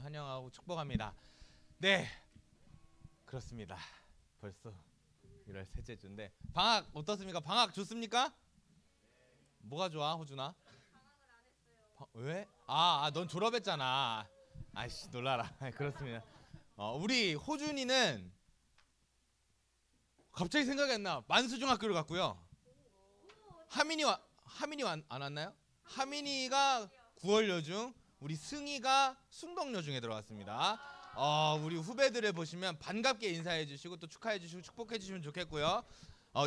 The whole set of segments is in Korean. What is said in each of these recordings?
환영하고 축복합니다. 네, 그렇습니다. 벌써 1월 셋째 주인데 방학 어떻습니까? 방학 좋습니까? 뭐가 좋아, 호준아? 방학을 안 했어요. 왜? 넌 졸업했잖아. 아이씨, 놀라라. 그렇습니다. 우리 호준이는 갑자기 생각이 안 나. 만수중학교를 갔고요. 하민이 안 왔나요? 하민이가 9월 여중, 우리 승희가 숭덕 여중에 들어왔습니다. 우리 후배들을 보시면 반갑게 인사해 주시고 또 축하해 주시고 축복해 주시면 좋겠고요.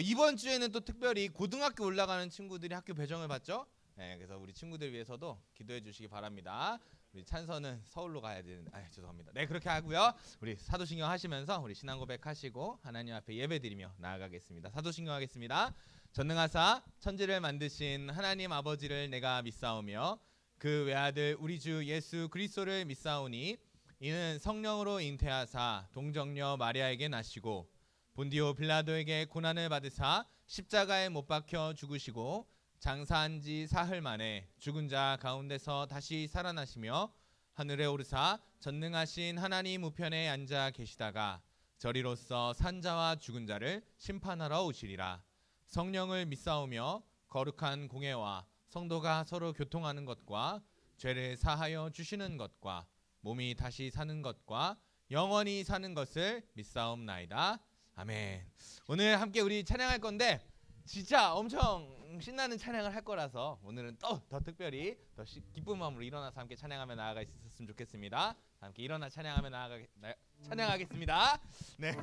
이번 주에는 또 특별히 고등학교 올라가는 친구들이 학교 배정을 받죠. 네, 그래서 우리 친구들 위해서도 기도해 주시기 바랍니다. 우리 찬서는 서울로 가야 되는, 죄송합니다. 네, 그렇게 하고요. 우리 사도신경 하시면서 우리 신앙 고백하시고 하나님 앞에 예배드리며 나아가겠습니다. 사도신경 하겠습니다. 전능하사 천지를 만드신 하나님 아버지를 내가 믿사오며 그 외아들 우리 주 예수 그리스도를 믿사오니 이는 성령으로 잉태하사 동정녀 마리아에게 나시고 본디오 빌라도에게 고난을 받으사 십자가에 못 박혀 죽으시고 장사한 지 사흘 만에 죽은 자 가운데서 다시 살아나시며 하늘에 오르사 전능하신 하나님 우편에 앉아 계시다가 저리로서 산 자와 죽은 자를 심판하러 오시리라. 성령을 믿사오며 거룩한 공회와 성도가 서로 교통하는 것과 죄를 사하여 주시는 것과 몸이 다시 사는 것과 영원히 사는 것을 믿사옵나이다. 아멘. 오늘 함께 우리 찬양할 건데 진짜 엄청 신나는 찬양을 할 거라서 오늘은 또 더 특별히 더 기쁜 마음으로 일어나서 함께 찬양하며 나아가 있었으면 좋겠습니다. 함께 일어나 찬양하며 찬양하겠습니다. 네.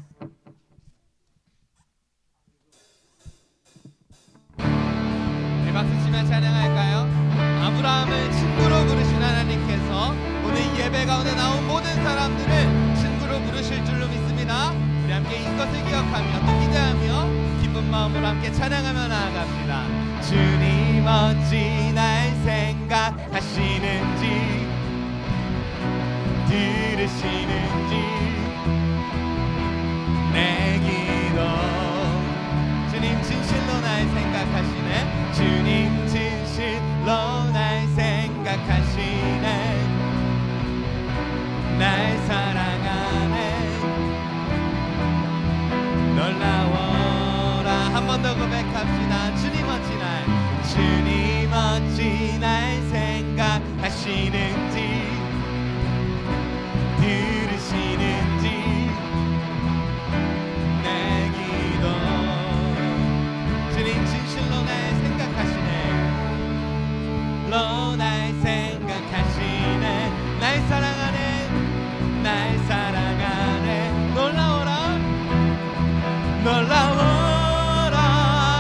네, 박수 치며 찬양할까요? 아브라함을 친구로 부르신 하나님께서 오늘 예배 가운데 나온 모든 사람들을 친구로 부르실 줄로 믿습니다. 우리 함께 이것을 기억하며 또 기대하며 기쁜 마음으로 함께 찬양하며 나아갑니다. 주님 어찌 날 생각하시는지 들으시는지 내 기도 주님 진실로 날 생각하시네. 주님 진실로 날 생각하시네. 날 사랑하네. 놀라워라. 한 번 더 고백합시다. 주님 어찌 날 생각하시는지 들으시는지 내 기도 주님 진실로 날 생각하시네. 날 생각하시네. 날 사랑하네. 날 사랑하네. 놀라워라.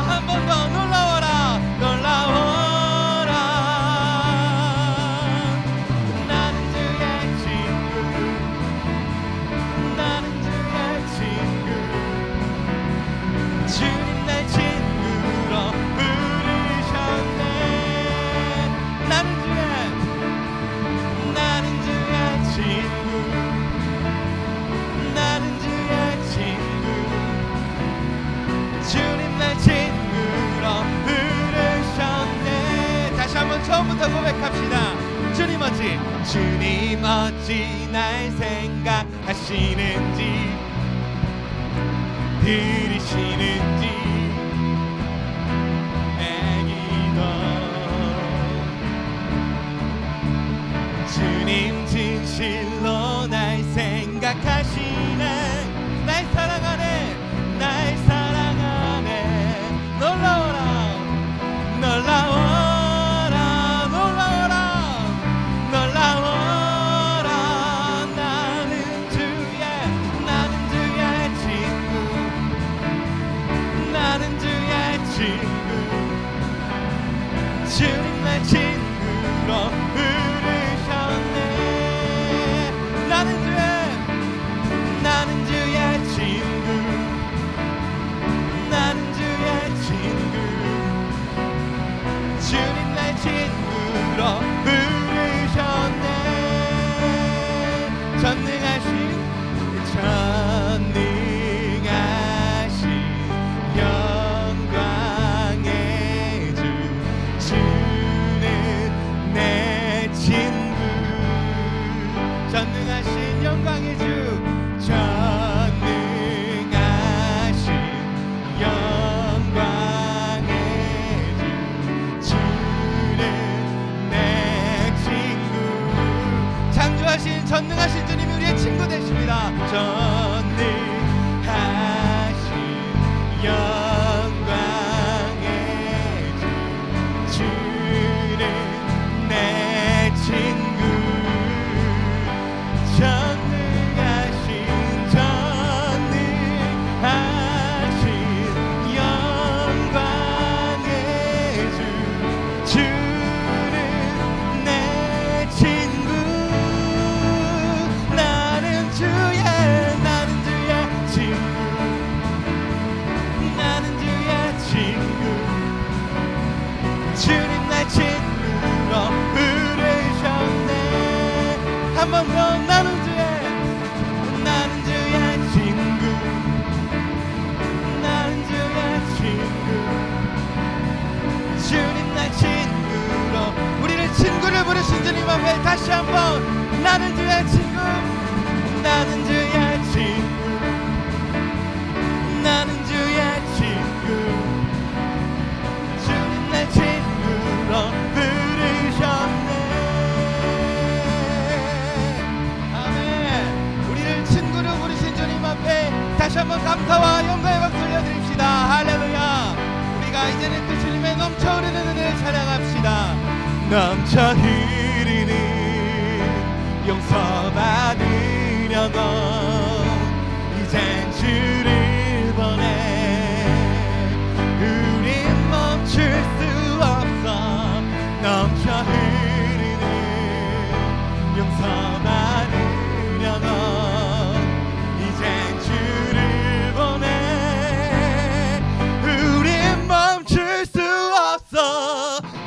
한 번 더 놀라워라. 나는 주의 친구. 나는 주의 친구. 주님 날 친구로 부르셨네. 나는 주의 친구. 나는 주의 친구. 주님 날 친구로 부르셨네. 다시 한번 처음부터 고백합시다. 주님 어찌 날 생각하시는지 들으시는지 내 기도 주님 진실로 날 생각하시네. 날 사랑하네. 날 사랑하네. 놀라워라. 주님 날 친구로 부르셨네. 나는 주의 친구. 나는 주의 친구. 주님 날 친구로 부르셨네. 전능하신 영광의 주 주는 내 친구. 자, 전능하신 영광의 주, 전능하신 영광의 주, 주는 내 친구. 창조하신 전능하신 주님이 우리의 친구 되십니다. 전능하신 영광의 주, 주는 내 친구. 전능하신 영광의 주, 주는 내 친구. 나는 주의 친구, 나는 주의 친구. 주님 내 친구로 부르셨네. 한 번 더. 나는 주의 친구, 나는 주의 친구. 주님 내 친구로 우리를 친구를 부르신 주님 앞에 다시 한번 나는 주의 친구, 나는 주의 친구, 나는 주의 친구. 주님 내 친구로 부르셨네. 다시 한번 감사와 영광의 박수 올려드립시다. 할렐루야. 우리가 이제는 그 주님의 넘쳐 흐르는 은혜를 찬양합시다. 넘쳐 흐르는 용서받으려고 이젠 주를 보내. 우린 멈출 수 없어. 넘쳐 흐르는 용서받으려고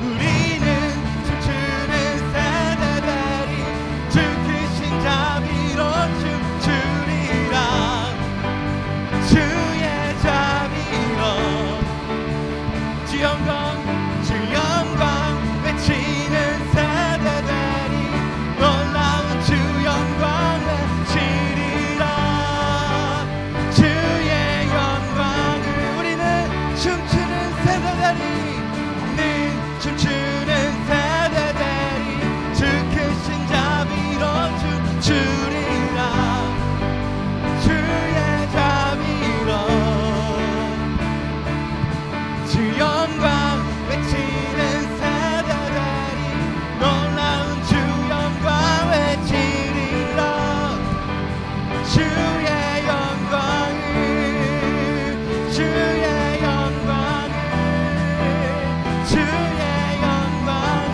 우리는 춤추는 세대들이 주 크신 자비로 춤추리라. 주의 자비로 주 영광 외치는 세대들이 놀라운 주 영광 외치리라. 주의 영광을 우리는 춤추는 세대들이 춤추는 세대들이 주 크신 자비로 춤추리라. 주의 자비로 주 영광 외치는 세대들이 놀라운 주 영광 외치리라. 주의 영광을 주의 영광을 주의 영광을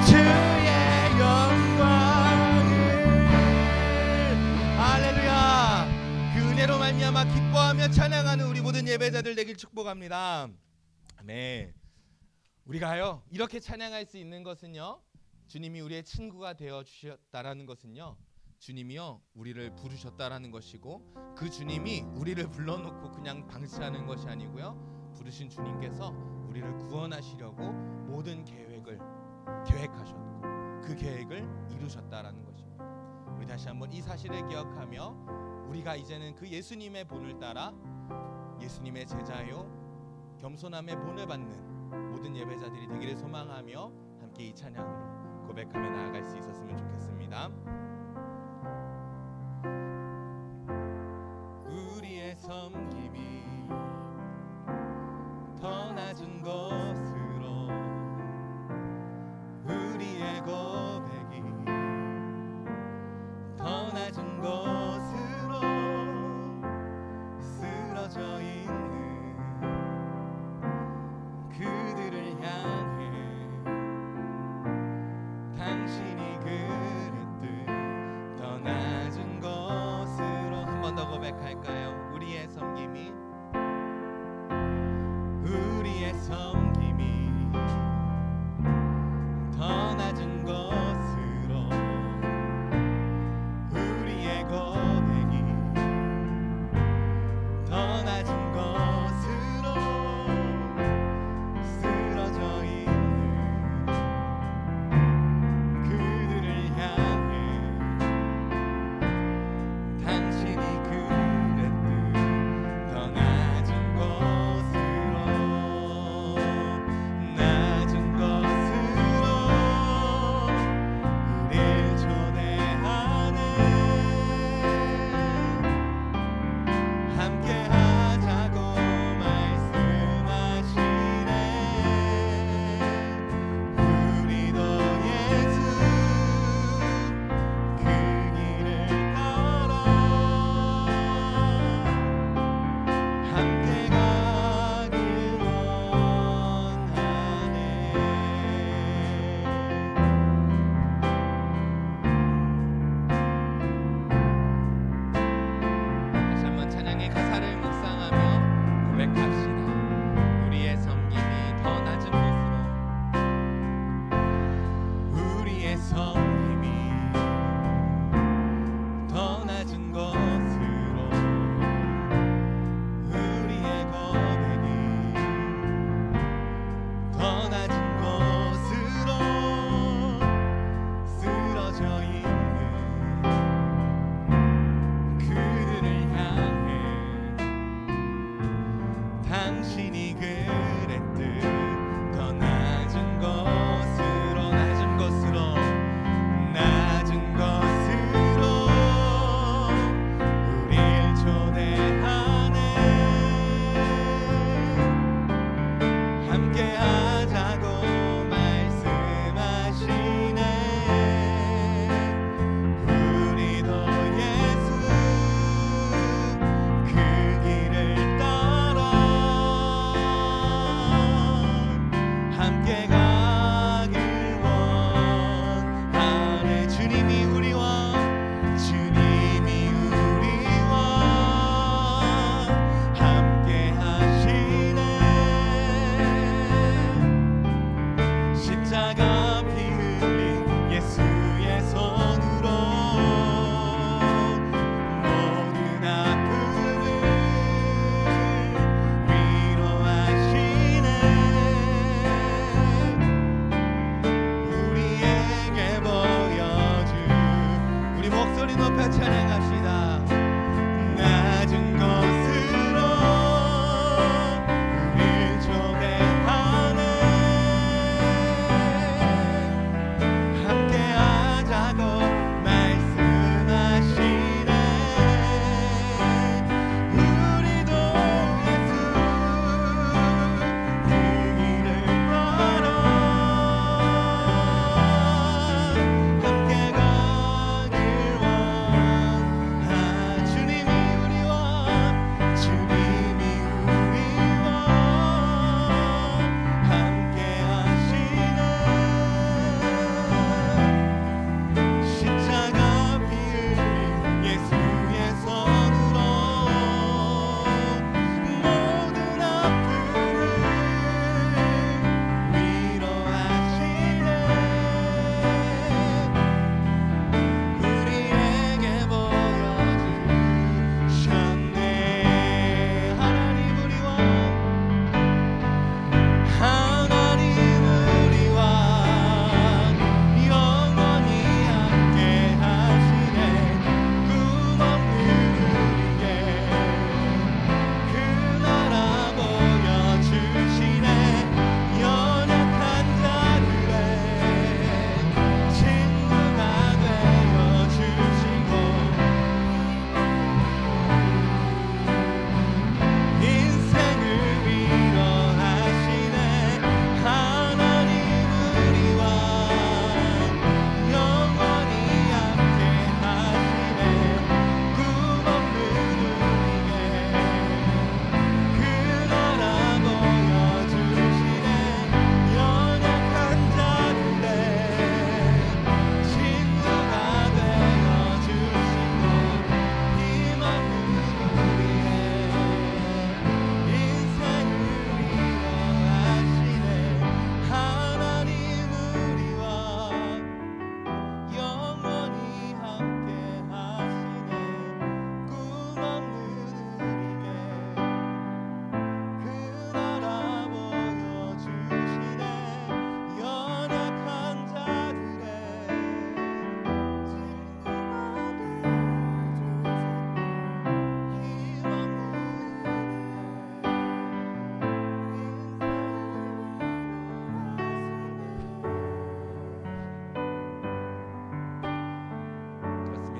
주의 영광을. 할렐루야. 그 은혜로 말미암아 기뻐하며 찬양하는 우리 모든 예배자들 되길 축복합니다. 아멘. 우리가요 이렇게 찬양할 수 있는 것은요, 주님이 우리의 친구가 되어 주셨다라는 것은요, 주님이요 우리를 부르셨다라는 것이고, 그 주님이 우리를 불러놓고 그냥 방치하는 것이 아니고요, 부르신 주님께서 우리를 구원하시려고 모든 계획을 계획하셨고 그 계획을 이루셨다라는 것입니다. 우리 다시 한번 이 사실을 기억하며 우리가 이제는 그 예수님의 본을 따라 예수님의 제자요 겸손함의 본을 받는 모든 예배자들이 되기를 소망하며 함께 이 찬양으로 고백하며 나아갈 수 있었으면 좋겠습니다. 우리의 섬김이 더 낮은 곳으로, 우리의 고백이 더 낮은 곳으로 쓰러져 있는 그들을 향해 당신이 그랬듯 더 낮은 곳으로 한 번 더 고백할까요? 우리의 섬김이 더 낮은 곳으로, 우리의 고백이 더 낮은 곳으로 쓰러져 있는 그들을 향해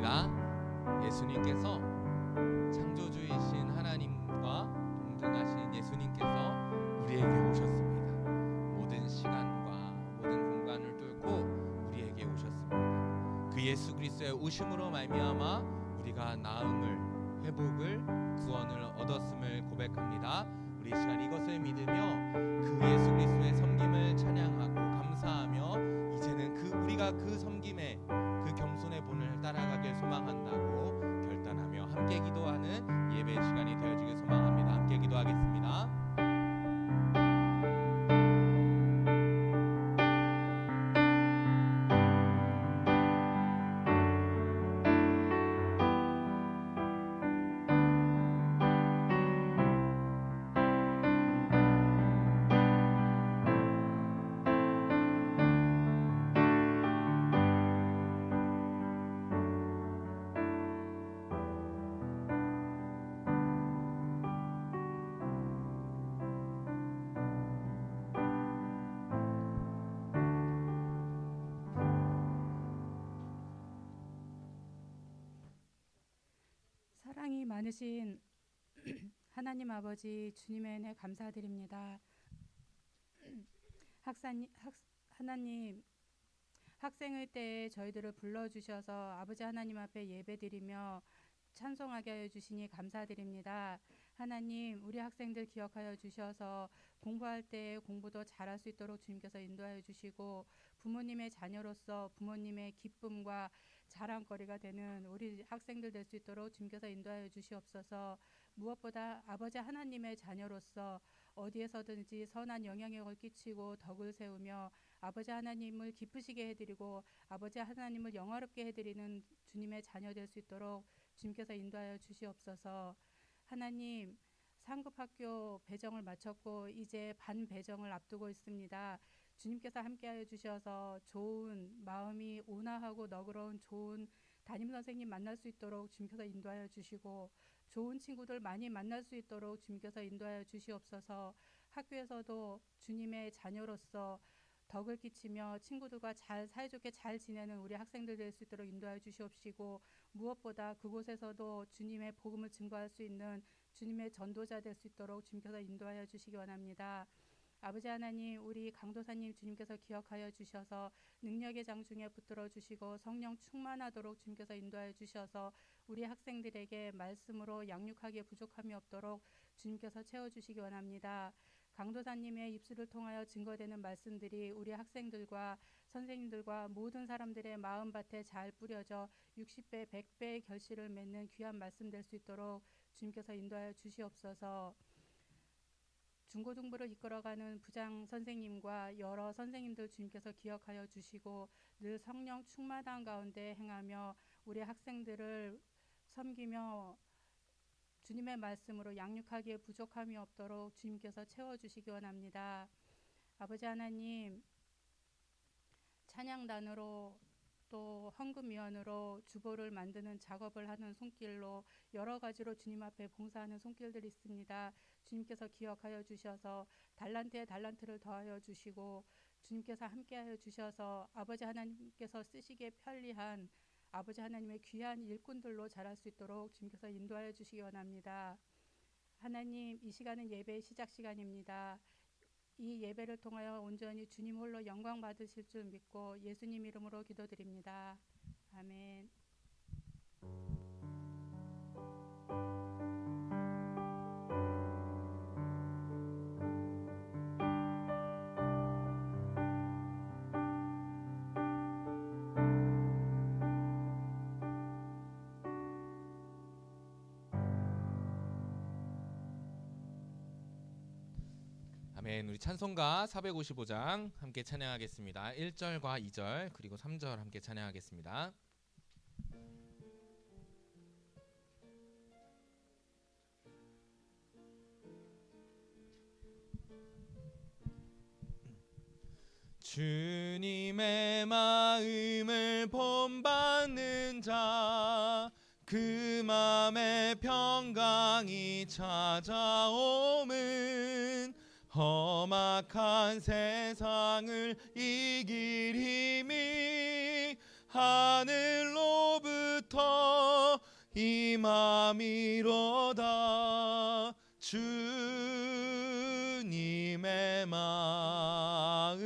있습니다. 예수님께서 창조주이신 하나님과 동등하신 예수님께서 우리에게 오셨습니다. 모든 시간과 모든 공간을 뚫고 우리에게 오셨습니다. 그 예수 그리스도의 오심으로 말미암아 우리가 나음을, 회복을, 구원을 얻었음을 고백합니다. 우리 이 시간 이것을 믿으며 그 예수 그리스도의 섬김을 찬양하고 감사하며 이제는 우리가 그 섬김에 그 겸손의 본을 따라가길 소망한다고 결단하며 함께 기도하는 예배 시간이 되어지길 소망합니다. 함께 기도하겠습니다. 사랑이 많으신 하나님 아버지 주님의 은혜 감사드립니다. 하나님 학생의 때에 저희들을 불러주셔서 아버지 하나님 앞에 예배드리며 찬송하게 하여 주시니 감사드립니다. 하나님 우리 학생들 기억하여 주셔서 공부할 때 공부도 잘할 수 있도록 주님께서 인도하여 주시고 부모님의 자녀로서 부모님의 기쁨과 자랑거리가 되는 우리 학생들 될 수 있도록 주님께서 인도하여 주시옵소서. 무엇보다 아버지 하나님의 자녀로서 어디에서든지 선한 영향력을 끼치고 덕을 세우며 아버지 하나님을 기쁘시게 해드리고 아버지 하나님을 영화롭게 해드리는 주님의 자녀 될 수 있도록 주님께서 인도하여 주시옵소서. 하나님 상급학교 배정을 마쳤고 이제 반 배정을 앞두고 있습니다. 주님께서 함께하여 주셔서 좋은 마음이 온화하고 너그러운 좋은 담임선생님 만날 수 있도록 주님께서 인도하여 주시고 좋은 친구들 많이 만날 수 있도록 주님께서 인도하여 주시옵소서. 학교에서도 주님의 자녀로서 덕을 끼치며 친구들과 사이좋게 잘 지내는 우리 학생들 될 수 있도록 인도하여 주시옵시고 무엇보다 그곳에서도 주님의 복음을 증거할 수 있는 주님의 전도자 될 수 있도록 주님께서 인도하여 주시기 원합니다. 아버지 하나님 우리 강도사님 주님께서 기억하여 주셔서 능력의 장중에 붙들어 주시고 성령 충만하도록 주님께서 인도하여 주셔서 우리 학생들에게 말씀으로 양육하기에 부족함이 없도록 주님께서 채워주시기 원합니다. 강도사님의 입술을 통하여 증거되는 말씀들이 우리 학생들과 선생님들과 모든 사람들의 마음밭에 잘 뿌려져 60배 100배의 결실을 맺는 귀한 말씀 될 수 있도록 주님께서 인도하여 주시옵소서. 중고등부를 이끌어가는 부장 선생님과 여러 선생님들 주님께서 기억하여 주시고 늘 성령 충만한 가운데 행하며 우리 학생들을 섬기며 주님의 말씀으로 양육하기에 부족함이 없도록 주님께서 채워주시기 원합니다. 아버지 하나님 찬양단으로 또 헌금위원으로 주보를 만드는 작업을 하는 손길로 여러 가지로 주님 앞에 봉사하는 손길들이 있습니다. 주님께서 기억하여 주셔서 달란트에 달란트를 더하여 주시고 주님께서 함께하여 주셔서 아버지 하나님께서 쓰시기에 편리한 아버지 하나님의 귀한 일꾼들로 자랄 수 있도록 주님께서 인도하여 주시기 원합니다. 하나님 이 시간은 예배의 시작 시간입니다. 이 예배를 통하여 온전히 주님 홀로 영광 받으실 줄 믿고 예수님 이름으로 기도드립니다. 아멘. 아멘. 우리 찬송가 455장 함께 찬양하겠습니다. 1절과 2절 그리고 3절 함께 찬양하겠습니다. 주님의 마음을 본받는 자 그 맘에 평강이 찾아오면 험악한 세상을 이길 힘이 하늘로부터 맘이로다. 주님의 마음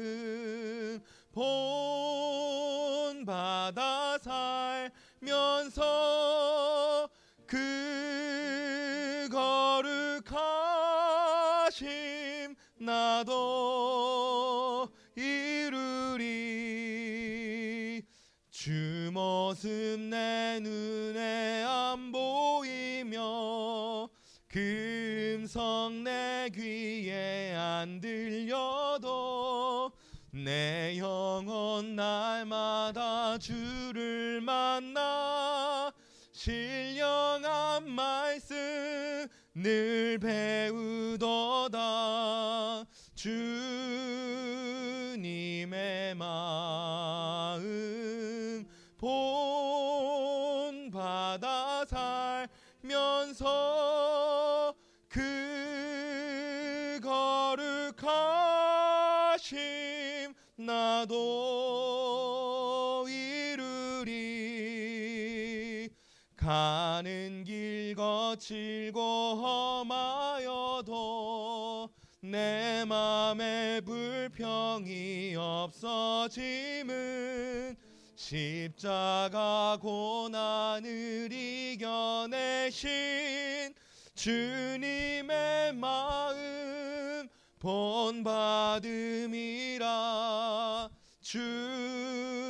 본받아 살면서 그 거룩하심 나도 이루리. 주 모습 내 눈에 안 보이며 그 음성 내 귀에 안 들려도 내 영혼 날마다 주를 만나 신령한 말씀 늘 배우도다. 주님의 마음 본받아 살면서 그 거룩하심 나도 이루리. 가는 길 거칠고 험하여도 내 맘에 불평이 없어짐은 십자가 고난을 이겨내신 주님의 마음 본받음이라. 주님의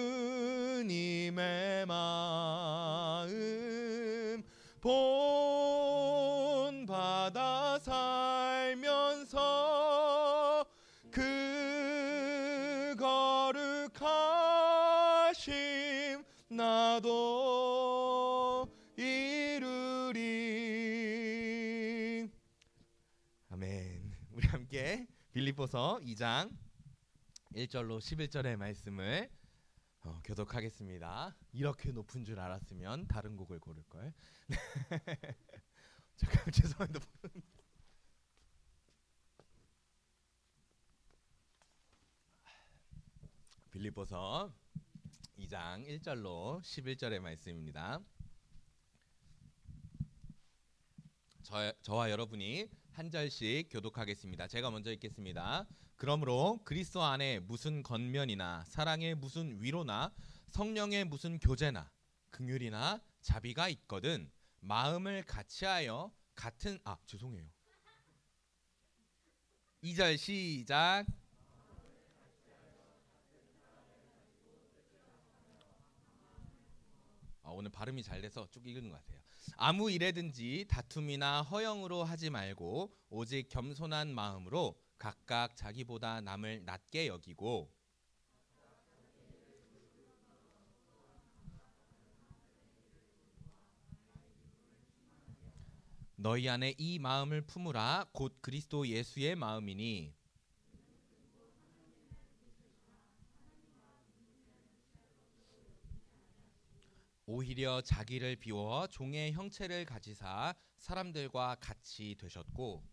마음 본받아 살면서 그 거룩하심 나도 이루리. 아멘. 우리 함께 빌립보서 2장 1절로 11절의 말씀을 교독하겠습니다. 이렇게 높은 줄 알았으면 다른 곡을 고를 걸. 잠깐 죄송합니다. 빌립보서 2장 1절로 11절의 말씀입니다. 저와 여러분이 한 절씩 교독하겠습니다. 제가 먼저 읽겠습니다. 그러므로 그리스도 안에 무슨 건면이나 사랑의 무슨 위로나 성령의 무슨 교제나 긍휼이나 자비가 있거든 마음을 같이하여 같은 죄송해요. 2절 시작. 오늘 발음이 잘 돼서 쭉 읽는 것 같아요. 아무 일에든지 다툼이나 허영으로 하지 말고 오직 겸손한 마음으로 각각 자기보다 남을 낮게 여기고 너희 안에 이 마음을 품으라. 곧 그리스도 예수의 마음이니 오히려 자기를 비워 종의 형체를 가지사 사람들과 같이 되셨고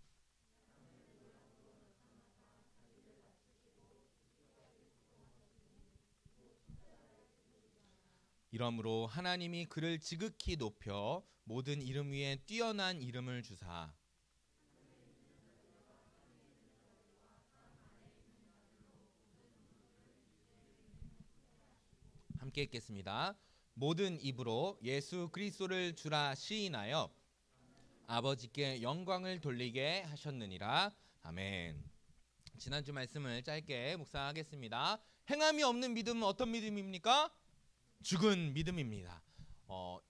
이러므로 하나님이 그를 지극히 높여 모든 이름 위에 뛰어난 이름을 주사 함께 읽겠습니다. 모든 입으로 예수 그리스도를 주라 시인하여 아버지께 영광을 돌리게 하셨느니라. 아멘. 지난주 말씀을 짧게 묵상하겠습니다. 행함이 없는 믿음은 어떤 믿음입니까? 죽은 믿음입니다.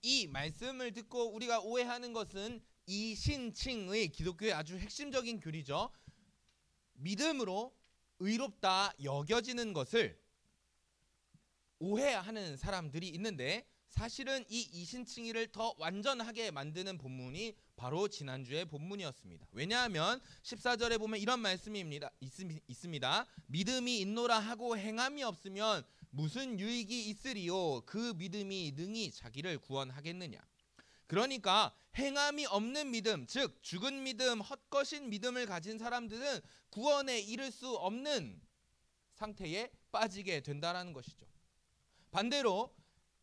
이 말씀을 듣고 우리가 오해하는 것은 이신칭의 기독교의 아주 핵심적인 교리죠. 믿음으로 의롭다 여겨지는 것을 오해하는 사람들이 있는데 사실은 이 이신칭의를 더 완전하게 만드는 본문이 바로 지난주의 본문이었습니다. 왜냐하면 14절에 보면 이런 말씀이 있습니다. 믿음이 있노라 하고 행함이 없으면 무슨 유익이 있으리요? 그 믿음이 능히 자기를 구원하겠느냐? 그러니까 행함이 없는 믿음, 즉 죽은 믿음, 헛것인 믿음을 가진 사람들은 구원에 이를 수 없는 상태에 빠지게 된다라는 것이죠. 반대로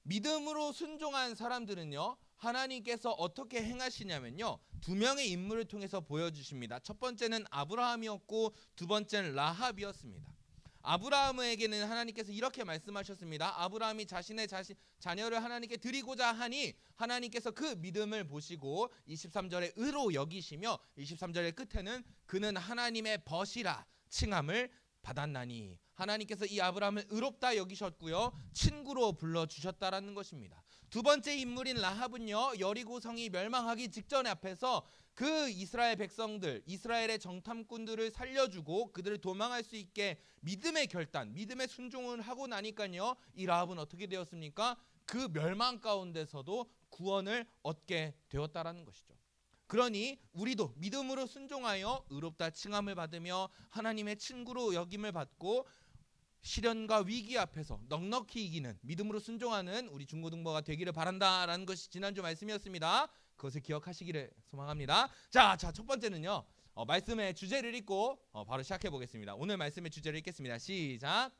믿음으로 순종한 사람들은요, 하나님께서 어떻게 행하시냐면요, 두 명의 인물을 통해서 보여주십니다. 첫 번째는 아브라함이었고 두 번째는 라합이었습니다. 아브라함에게는 하나님께서 이렇게 말씀하셨습니다. 아브라함이 자신의 자녀를 하나님께 드리고자 하니 하나님께서 그 믿음을 보시고 23절에 의로 여기시며 23절의 끝에는 그는 하나님의 벗이라 칭함을 받았나니, 하나님께서 이 아브라함을 의롭다 여기셨고요, 친구로 불러주셨다라는 것입니다. 두 번째 인물인 라합은요, 여리고성이 멸망하기 직전에 앞에서 그 이스라엘 백성들, 이스라엘의 정탐꾼들을 살려주고 그들을 도망할 수 있게 믿음의 결단, 믿음의 순종을 하고 나니까요, 이 라합은 어떻게 되었습니까? 그 멸망 가운데서도 구원을 얻게 되었다라는 것이죠. 그러니 우리도 믿음으로 순종하여 의롭다 칭함을 받으며 하나님의 친구로 여김을 받고 시련과 위기 앞에서 넉넉히 이기는 믿음으로 순종하는 우리 중고등부가 되기를 바란다라는 것이 지난주 말씀이었습니다. 그것을 기억하시기를 소망합니다. 자, 첫 번째는요, 말씀의 주제를 읽고 바로 시작해 보겠습니다. 오늘 말씀의 주제를 읽겠습니다. 시작.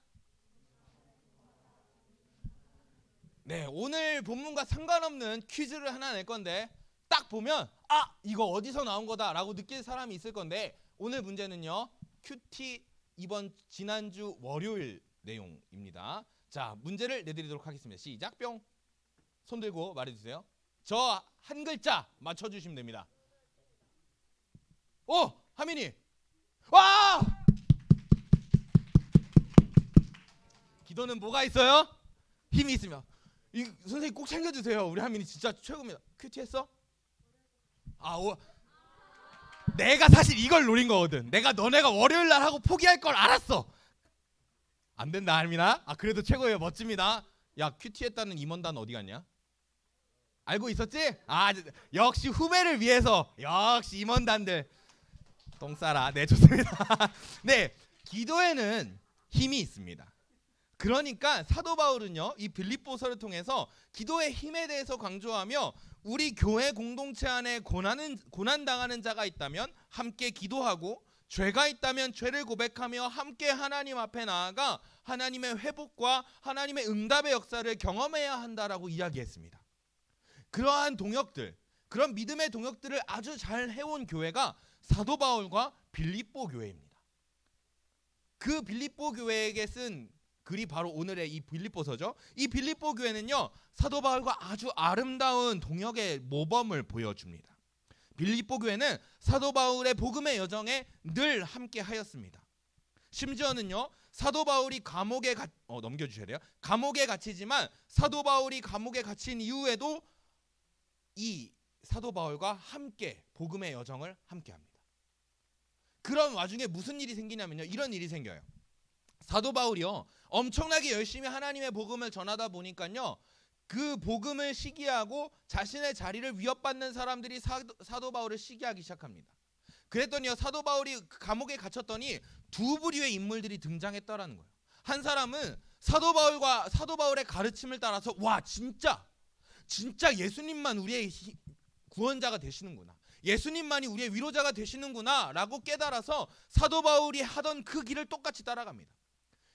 네, 오늘 본문과 상관없는 퀴즈를 하나 낼 건데 딱 보면 이거 어디서 나온 거다라고 느낄 사람이 있을 건데, 오늘 문제는요, 큐티 지난주 월요일 내용입니다. 자, 문제를 내드리도록 하겠습니다. 시작. 뿅. 손 들고 말해주세요. 저 한 글자 맞춰주시면 됩니다. 하민이. 와! 기도는 뭐가 있어요? 힘이 있으면. 선생님 꼭 챙겨주세요. 우리 하민이 진짜 최고입니다. 큐티 했어? 내가 사실 이걸 노린 거거든. 내가 너네가 월요일 날 하고 포기할 걸 알았어. 안 된다, 하민아. 그래도 최고예요. 멋집니다. 야, 큐티 했다는 임원단 어디 갔냐? 알고 있었지? 역시 후배를 위해서 역시 임원단들 똥 싸라. 네, 좋습니다. 네, 기도에는 힘이 있습니다. 그러니까 사도 바울은요, 이 빌립보서를 통해서 기도의 힘에 대해서 강조하며 우리 교회 공동체 안에 고난 당하는 자가 있다면 함께 기도하고, 죄가 있다면 죄를 고백하며 함께 하나님 앞에 나아가 하나님의 회복과 하나님의 응답의 역사를 경험해야 한다라고 이야기했습니다. 그러한 동역들, 그런 믿음의 동역들을 아주 잘 해온 교회가 사도 바울과 빌립보 교회입니다. 그 빌립보 교회에게 쓴 글이 바로 오늘의 이 빌립보서죠. 이 빌립보 교회는요, 사도 바울과 아주 아름다운 동역의 모범을 보여줍니다. 빌립보 교회는 사도 바울의 복음의 여정에 늘 함께 하였습니다. 심지어는요, 사도 바울이 감옥에 넘겨주셔야 돼요. 감옥에 갇히지만 사도 바울이 감옥에 갇힌 이후에도 이 사도 바울과 함께 복음의 여정을 함께 합니다. 그런 와중에 무슨 일이 생기냐면요, 이런 일이 생겨요. 사도 바울이요, 엄청나게 열심히 하나님의 복음을 전하다 보니까요, 그 복음을 시기하고 자신의 자리를 위협받는 사람들이 사도 바울을 시기하기 시작합니다. 그랬더니요, 사도 바울이 감옥에 갇혔더니 두 부류의 인물들이 등장했다라는 거예요. 한 사람은 사도 바울의 가르침을 따라서 진짜 예수님만 우리의 구원자가 되시는구나, 예수님만이 우리의 위로자가 되시는구나 라고 깨달아서 사도 바울이 하던 그 길을 똑같이 따라갑니다.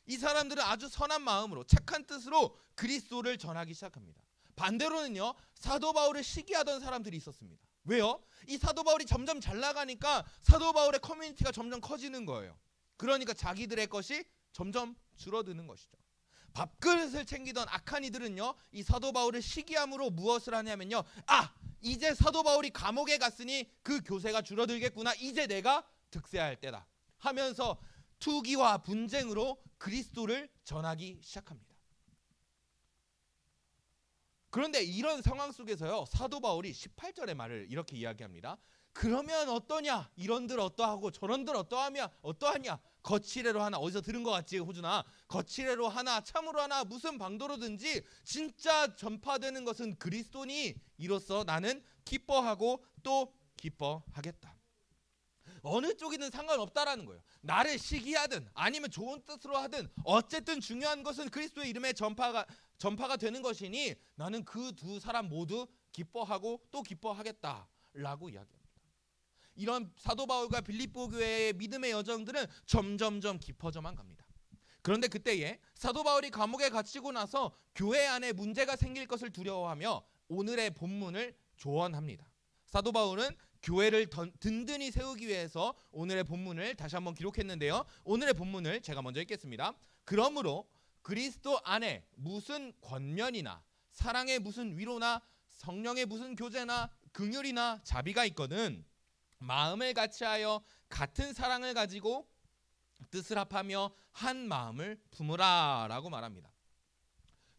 이 사람들은 아주 선한 마음으로, 착한 뜻으로 그리스도를 전하기 시작합니다. 반대로는요, 사도 바울을 시기하던 사람들이 있었습니다. 왜요? 이 사도 바울이 점점 잘 나가니까 사도 바울의 커뮤니티가 점점 커지는 거예요. 그러니까 자기들의 것이 점점 줄어드는 것이죠. 밥그릇을 챙기던 악한 이들은요, 이 사도 바울을 시기함으로 무엇을 하냐면요, 이제 사도 바울이 감옥에 갔으니 그 교세가 줄어들겠구나, 이제 내가 득세할 때다 하면서 투기와 분쟁으로 그리스도를 전하기 시작합니다. 그런데 이런 상황 속에서요, 사도 바울이 18절의 말을 이렇게 이야기합니다. 그러면 어떠냐? 이런들 어떠하고 저런들 어떠하냐? 거칠애로 하나, 어디서 들은 것 같지 호준아? 거칠애로 하나, 참으로 하나, 무슨 방도로든지 진짜 전파되는 것은 그리스도니 이로써 나는 기뻐하고 또 기뻐하겠다. 어느 쪽이든 상관없다라는 거예요. 나를 시기하든 아니면 좋은 뜻으로 하든 어쨌든 중요한 것은 그리스도의 이름의 전파가 되는 것이니 나는 그 두 사람 모두 기뻐하고 또 기뻐하겠다라고 이야기합니다. 이런 사도 바울과 빌립보 교회의 믿음의 여정들은 점점점 깊어져만 갑니다. 그런데 그때에 사도 바울이 감옥에 갇히고 나서 교회 안에 문제가 생길 것을 두려워하며 오늘의 본문을 조언합니다. 사도 바울은 교회를 든든히 세우기 위해서 오늘의 본문을 다시 한번 기록했는데요. 오늘의 본문을 제가 먼저 읽겠습니다. 그러므로 그리스도 안에 무슨 권면이나 사랑의 무슨 위로나 성령의 무슨 교제나 긍휼이나 자비가 있거든 마음을 같이하여 같은 사랑을 가지고 뜻을 합하며 한 마음을 품으라 라고 말합니다.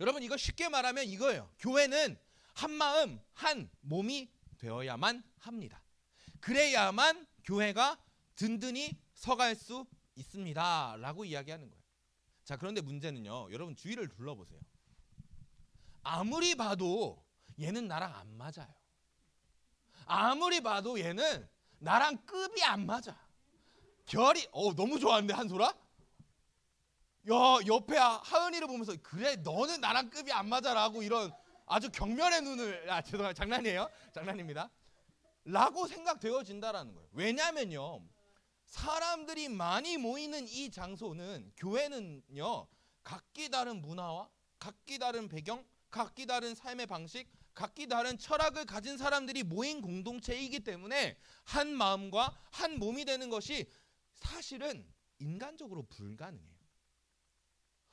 여러분, 이거 쉽게 말하면 이거예요. 교회는 한 마음 한 몸이 되어야만 합니다. 그래야만 교회가 든든히 서갈 수 있습니다 라고 이야기하는 거예요. 자, 그런데 문제는요, 여러분 주위를 둘러보세요. 아무리 봐도 얘는 나랑 안 맞아요. 아무리 봐도 얘는 나랑 급이 안 맞아. 결이 너무 좋아하는데 한솔아? 야, 옆에 하은이를 보면서 그래 너는 나랑 급이 안 맞아라고 이런 아주 경멸의 눈을 죄송합니다. 장난이에요. 장난입니다. 라고 생각되어진다라는 거예요. 왜냐면요, 사람들이 많이 모이는 이 장소는 교회는요 각기 다른 문화와 각기 다른 배경, 각기 다른 삶의 방식, 각기 다른 철학을 가진 사람들이 모인 공동체이기 때문에 한 마음과 한 몸이 되는 것이 사실은 인간적으로 불가능해요.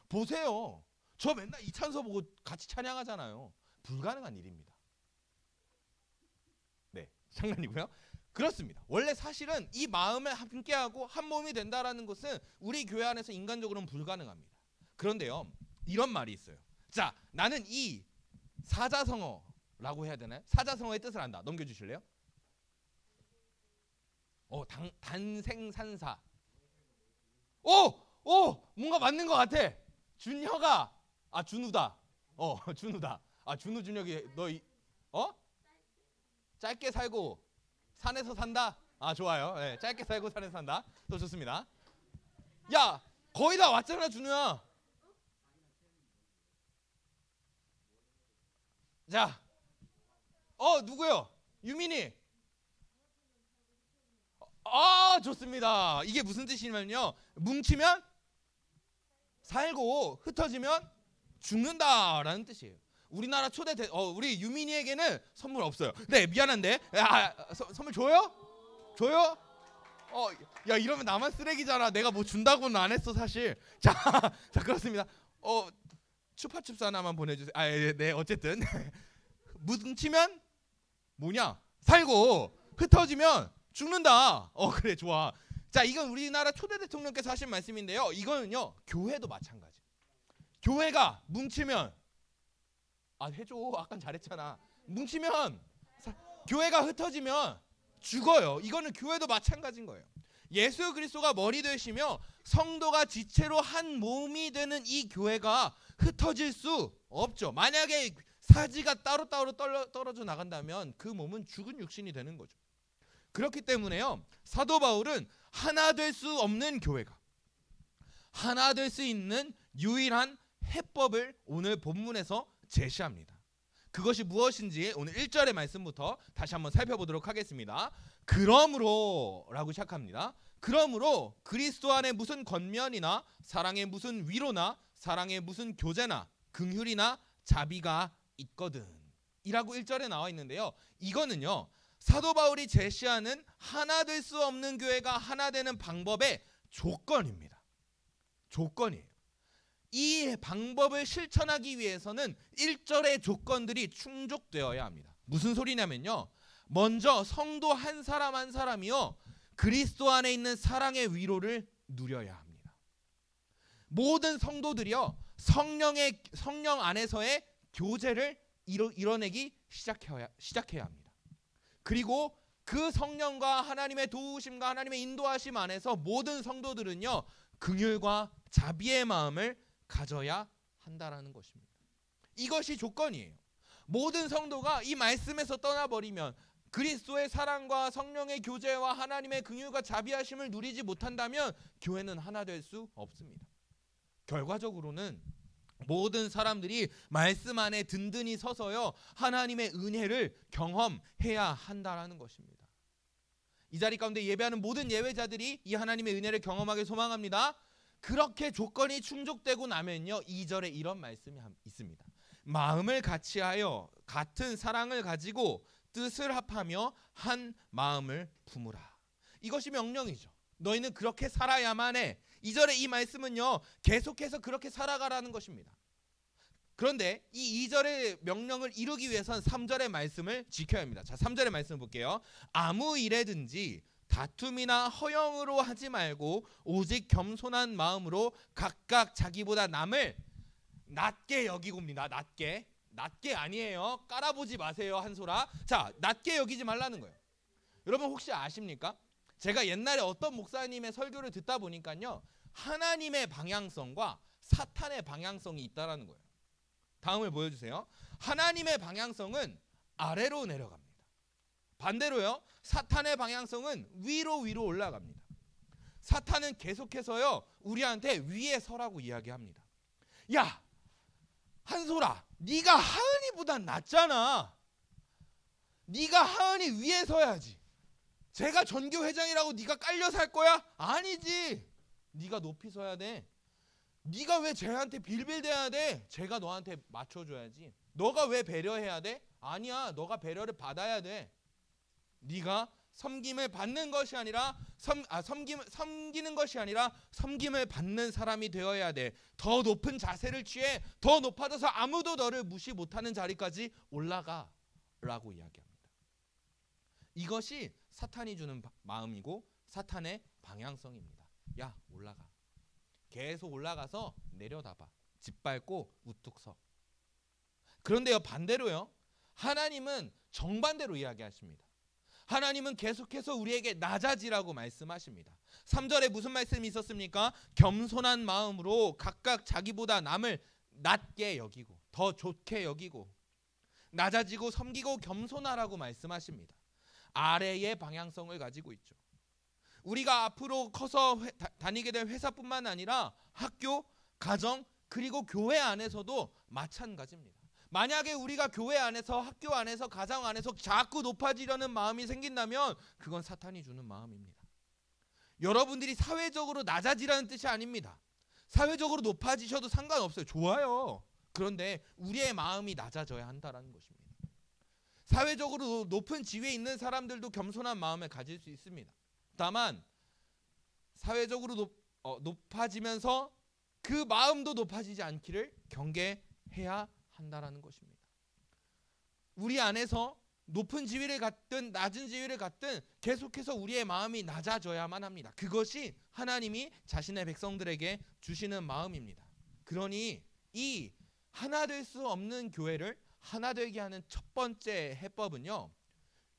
보세요. 저 맨날 이찬서 보고 같이 찬양하잖아요. 불가능한 일입니다. 네, 장난이고요. 그렇습니다. 원래 사실은 이 마음을 함께하고 한 몸이 된다라는 것은 우리 교회 안에서 인간적으로는 불가능합니다. 그런데요, 이런 말이 있어요. 자, 나는 이 사자성어라고 해야 되나요? 사자성어의 뜻을 안다. 넘겨주실래요? 단생산사. 뭔가 맞는 것 같아. 준혁아. 준우다. 준우다. 준우 준혁이 짧게 살고 산에서 산다. 좋아요. 네, 짧게 살고 산에서 산다. 또 좋습니다. 야, 거의 다 왔잖아, 준우야. 자, 누구요? 유민이. 좋습니다. 이게 무슨 뜻이냐면요, 뭉치면 살고 흩어지면 죽는다라는 뜻이에요. 우리나라 초대 우리 유민이에게는 선물 없어요. 네, 미안한데. 선물 줘요? 줘요? 야, 이러면 나만 쓰레기잖아. 내가 뭐 준다고는 안 했어 사실. 자, 그렇습니다. 추파춥스 하나만 보내주세요. 네, 어쨌든 뭉치면 뭐냐? 살고 흩어지면 죽는다. 그래, 좋아. 자, 이건 우리나라 초대 대통령께서 하신 말씀인데요. 이거는요, 교회도 마찬가지. 교회가 뭉치면 해줘. 아까 잘했잖아. 뭉치면 교회가 흩어지면 죽어요. 이거는 교회도 마찬가지인 거예요. 예수 그리스도가 머리 되시며 성도가 지체로 한 몸이 되는 이 교회가 흩어질 수 없죠. 만약에 사지가 따로따로 떨어져 나간다면 그 몸은 죽은 육신이 되는 거죠. 그렇기 때문에요, 사도 바울은 하나 될 수 없는 교회가 하나 될 수 있는 유일한 해법을 오늘 본문에서 제시합니다. 그것이 무엇인지 오늘 1절의 말씀부터 다시 한번 살펴보도록 하겠습니다. 그러므로 라고 시작합니다. 그러므로 그리스도 안에 무슨 권면이나 사랑의 무슨 위로나 사랑의 무슨 교제나 긍휼이나 자비가 있거든 이라고 1절에 나와 있는데요, 이거는요 사도 바울이 제시하는 하나 될 수 없는 교회가 하나 되는 방법의 조건입니다. 조건이에요. 이 방법을 실천하기 위해서는 1절의 조건들이 충족되어야 합니다. 무슨 소리냐면요, 먼저 성도 한 사람 한 사람이요 그리스도 안에 있는 사랑의 위로를 누려야 합니다. 모든 성도들이요 성령 안에서의 교제를 이뤄내기 시작해야 합니다. 그리고 그 성령과 하나님의 도우심과 하나님의 인도하심 안에서 모든 성도들은요 긍휼과 자비의 마음을 가져야 한다라는 것입니다. 이것이 조건이에요. 모든 성도가 이 말씀에서 떠나버리면, 그리스도의 사랑과 성령의 교제와 하나님의 긍휼과 자비하심을 누리지 못한다면 교회는 하나 될 수 없습니다. 결과적으로는 모든 사람들이 말씀 안에 든든히 서서요 하나님의 은혜를 경험해야 한다라는 것입니다. 이 자리 가운데 예배하는 모든 예배자들이 이 하나님의 은혜를 경험하길 소망합니다. 그렇게 조건이 충족되고 나면요 2절에 이런 말씀이 있습니다. 마음을 같이하여 같은 사랑을 가지고 뜻을 합하며 한 마음을 품으라. 이것이 명령이죠. 너희는 그렇게 살아야만 해. 2절의 이 말씀은요, 계속해서 그렇게 살아가라는 것입니다. 그런데 이 2절의 명령을 이루기 위해선 3절의 말씀을 지켜야 합니다. 자, 3절의 말씀을 볼게요. 아무 일에든지 다툼이나 허영으로 하지 말고 오직 겸손한 마음으로 각각 자기보다 남을 낮게 여기고입니다. 낮게 아니에요. 깔아보지 마세요, 한소라. 자, 낮게 여기지 말라는 거예요. 여러분 혹시 아십니까? 제가 옛날에 어떤 목사님의 설교를 듣다 보니까요, 하나님의 방향성과 사탄의 방향성이 있다라는 거예요. 다음을 보여주세요. 하나님의 방향성은 아래로 내려갑니다. 반대로요, 사탄의 방향성은 위로 올라갑니다. 사탄은 계속해서요, 우리한테 위에 서라고 이야기합니다. 야, 한소라, 네가 하은이보단 낫잖아. 네가 하은이 위에 서야지. 제가 전교 회장이라고 네가 깔려 살 거야? 아니지. 네가 높이 서야 돼. 네가 왜 쟤한테 빌빌대야 돼? 제가 너한테 맞춰줘야지. 너가 왜 배려해야 돼? 아니야, 너가 배려를 받아야 돼. 네가 섬김을 받는 것이 아니라 섬기는 것이 아니라 섬김을 받는 사람이 되어야 돼. 더 높은 자세를 취해 더 높아져서 아무도 너를 무시 못하는 자리까지 올라가라고 이야기합니다. 이것이 사탄이 주는 마음이고 사탄의 방향성입니다. 야, 올라가. 계속 올라가서 내려다봐. 짓밟고 우뚝 서. 그런데요, 반대로요, 하나님은 정반대로 이야기하십니다. 하나님은 계속해서 우리에게 낮아지라고 말씀하십니다. 3절에 무슨 말씀이 있었습니까? 겸손한 마음으로 각각 자기보다 남을 낮게 여기고 더 좋게 여기고 낮아지고 섬기고 겸손하라고 말씀하십니다. 아래의 방향성을 가지고 있죠. 우리가 앞으로 커서 다니게 될 회사뿐만 아니라 학교, 가정, 그리고 교회 안에서도 마찬가지입니다. 만약에 우리가 교회 안에서, 학교 안에서, 가정 안에서 자꾸 높아지려는 마음이 생긴다면 그건 사탄이 주는 마음입니다. 여러분들이 사회적으로 낮아지라는 뜻이 아닙니다. 사회적으로 높아지셔도 상관없어요. 좋아요. 그런데 우리의 마음이 낮아져야 한다는 것입니다. 사회적으로 높은 지위에 있는 사람들도 겸손한 마음을 가질 수 있습니다. 다만 사회적으로 높아지면서 그 마음도 높아지지 않기를 경계해야 한다라는 것입니다. 우리 안에서 높은 지위를 갖든 낮은 지위를 갖든 계속해서 우리의 마음이 낮아져야만 합니다. 그것이 하나님이 자신의 백성들에게 주시는 마음입니다. 그러니 이 하나 될 수 없는 교회를 하나 되게 하는 첫 번째 해법은요,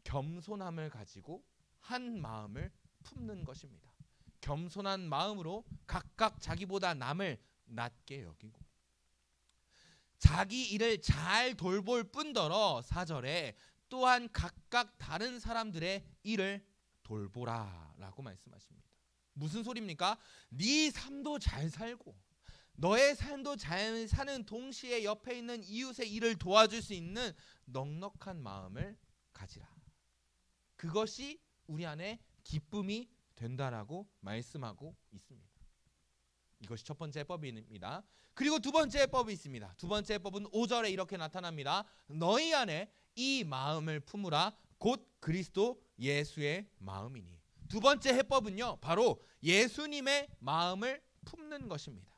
겸손함을 가지고 한 마음을 품는 것입니다. 겸손한 마음으로 각각 자기보다 남을 낮게 여기고 자기 일을 잘 돌볼 뿐더러 4절에 또한 각각 다른 사람들의 일을 돌보라 라고 말씀하십니다. 무슨 소리입니까? 네 삶도 잘 살고 너의 삶도 잘 사는 동시에 옆에 있는 이웃의 일을 도와줄 수 있는 넉넉한 마음을 가지라. 그것이 우리 안에 기쁨이 된다라고 말씀하고 있습니다. 이것이 첫 번째 해법입니다. 그리고 두 번째 해법이 있습니다. 두 번째 해법은 5절에 이렇게 나타납니다. 너희 안에 이 마음을 품으라 곧 그리스도 예수의 마음이니. 두 번째 해법은요, 바로 예수님의 마음을 품는 것입니다.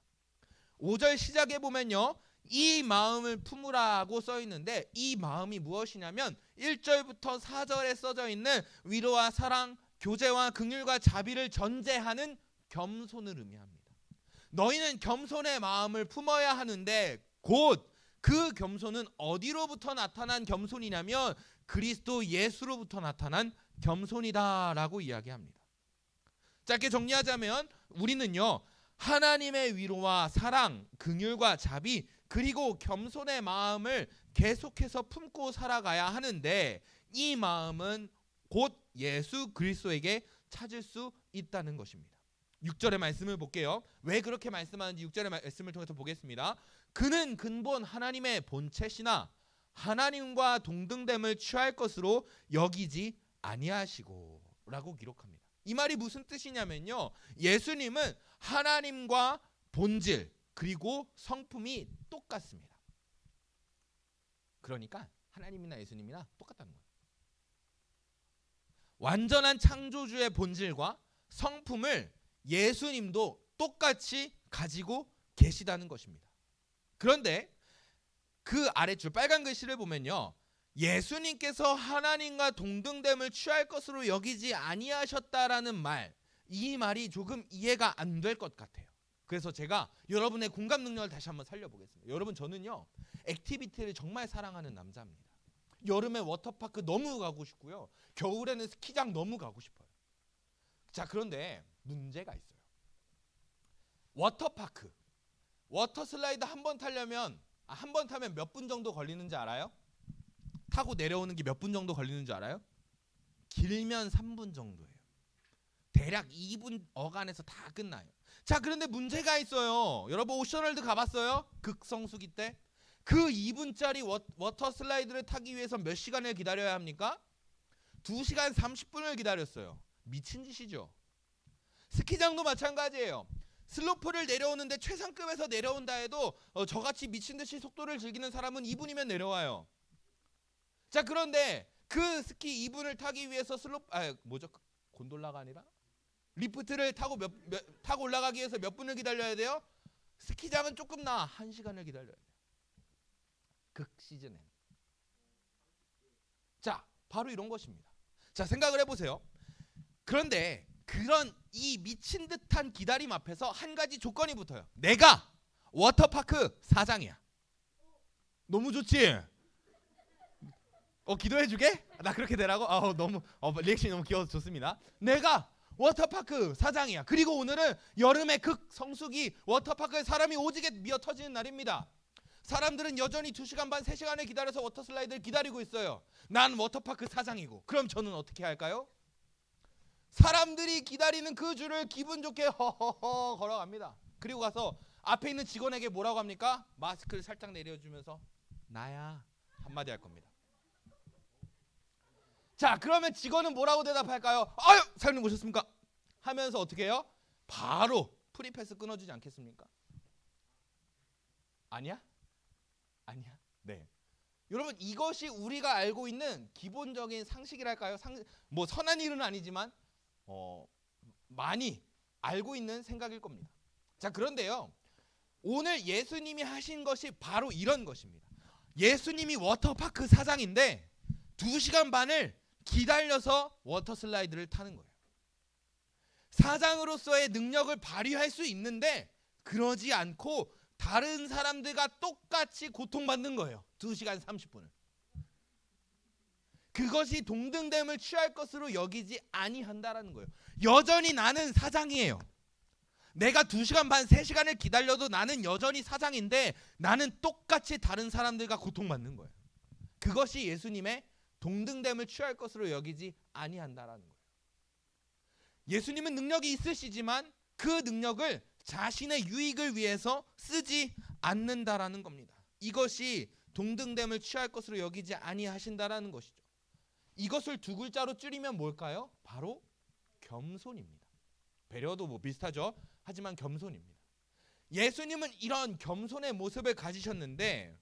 5절 시작에 보면요, 이 마음을 품으라고 써 있는데 이 마음이 무엇이냐면 1절부터 4절에 써져 있는 위로와 사랑, 교제와 긍휼과 자비를 전제하는 겸손을 의미합니다. 너희는 겸손의 마음을 품어야 하는데 곧 그 겸손은 어디로부터 나타난 겸손이냐면 그리스도 예수로부터 나타난 겸손이다라고 이야기합니다. 짧게 정리하자면 우리는요, 하나님의 위로와 사랑, 긍휼과 자비, 그리고 겸손의 마음을 계속해서 품고 살아가야 하는데 이 마음은 곧 예수 그리스도에게 찾을 수 있다는 것입니다. 6절의 말씀을 볼게요. 왜 그렇게 말씀하는지 6절의 말씀을 통해서 보겠습니다. 그는 근본 하나님의 본체시나 하나님과 동등됨을 취할 것으로 여기지 아니하시고 라고 기록합니다. 이 말이 무슨 뜻이냐면요, 예수님은 하나님과 본질 그리고 성품이 똑같습니다. 그러니까 하나님이나 예수님이나 똑같다는 거예요. 완전한 창조주의 본질과 성품을 예수님도 똑같이 가지고 계시다는 것입니다. 그런데 그 아래줄 빨간 글씨를 보면요, 예수님께서 하나님과 동등됨을 취할 것으로 여기지 아니하셨다라는 말, 이 말이 조금 이해가 안 될 것 같아요. 그래서 제가 여러분의 공감 능력을 다시 한번 살려보겠습니다. 여러분, 저는요 액티비티를 정말 사랑하는 남자입니다. 여름에 워터파크 너무 가고 싶고요, 겨울에는 스키장 너무 가고 싶어요. 자, 그런데 문제가 있어요. 워터파크, 워터슬라이드 한 번 타려면 한 번 타면 몇 분 정도 걸리는지 알아요? 타고 내려오는 게 몇 분 정도 걸리는 줄 알아요? 길면 3분 정도예요. 대략 2분 어간에서 다 끝나요. 자, 그런데 문제가 있어요. 여러분 오션월드 가봤어요? 극성수기 때? 그 2분짜리 워터 슬라이드를 타기 위해서 몇 시간을 기다려야 합니까? 2시간 30분을 기다렸어요. 미친 짓이죠. 스키장도 마찬가지예요. 슬로프를 내려오는데 최상급에서 내려온다 해도 저같이 미친 듯이 속도를 즐기는 사람은 2분이면 내려와요. 자, 그런데 그 스키 2분을 타기 위해서 곤돌라가 아니라 리프트를 타고 올라가기 위해서 몇 분을 기다려야 돼요? 스키장은 조금 1시간을 기다려야 돼요. 극시즌에. 자, 바로 이런 것입니다. 자, 생각을 해보세요. 그런데 그런 이 미친 듯한 기다림 앞에서 한 가지 조건이 붙어요. 내가 워터파크 사장이야. 너무 좋지? 기도해주게? 나 그렇게 되라고? 너무 리액션이 너무 귀여워서 좋습니다. 내가 워터파크 사장이야. 그리고 오늘은 여름의 극성수기 워터파크에 사람이 오지게 미어 터지는 날입니다. 사람들은 여전히 2시간 반, 3시간을 기다려서 워터슬라이드를 기다리고 있어요. 난 워터파크 사장이고. 그럼 저는 어떻게 할까요? 사람들이 기다리는 그 줄을 기분 좋게 허허허 걸어갑니다. 그리고 가서 앞에 있는 직원에게 뭐라고 합니까? 마스크를 살짝 내려주면서 나야 한마디 할 겁니다. 자, 그러면 직원은 뭐라고 대답할까요? 아유, 사장님 오셨습니까? 하면서 어떻게 해요? 바로 프리패스 끊어주지 않겠습니까? 아니야? 아니야? 네. 여러분, 이것이 우리가 알고 있는 기본적인 상식이랄까요? 뭐 선한 일은 아니지만 많이 알고 있는 생각일 겁니다. 자, 그런데요, 오늘 예수님이 하신 것이 바로 이런 것입니다. 예수님이 워터파크 사장인데 2시간 반을 기다려서 워터슬라이드를 타는 거예요. 사장으로서의 능력을 발휘할 수 있는데 그러지 않고 다른 사람들과 똑같이 고통받는 거예요. 2시간 30분을. 그것이 동등됨을 취할 것으로 여기지 아니한다라는 거예요. 여전히 나는 사장이에요. 내가 2시간 반, 3시간을 기다려도 나는 여전히 사장인데 나는 똑같이 다른 사람들과 고통받는 거예요. 그것이 예수님의 동등됨을 취할 것으로 여기지 아니한다라는 거예요. 예수님은 능력이 있으시지만 그 능력을 자신의 유익을 위해서 쓰지 않는다라는 겁니다. 이것이 동등됨을 취할 것으로 여기지 아니하신다라는 것이죠. 이것을 2글자로 줄이면 뭘까요? 바로 겸손입니다. 배려도 뭐 비슷하죠. 하지만 겸손입니다. 예수님은 이런 겸손의 모습을 가지셨는데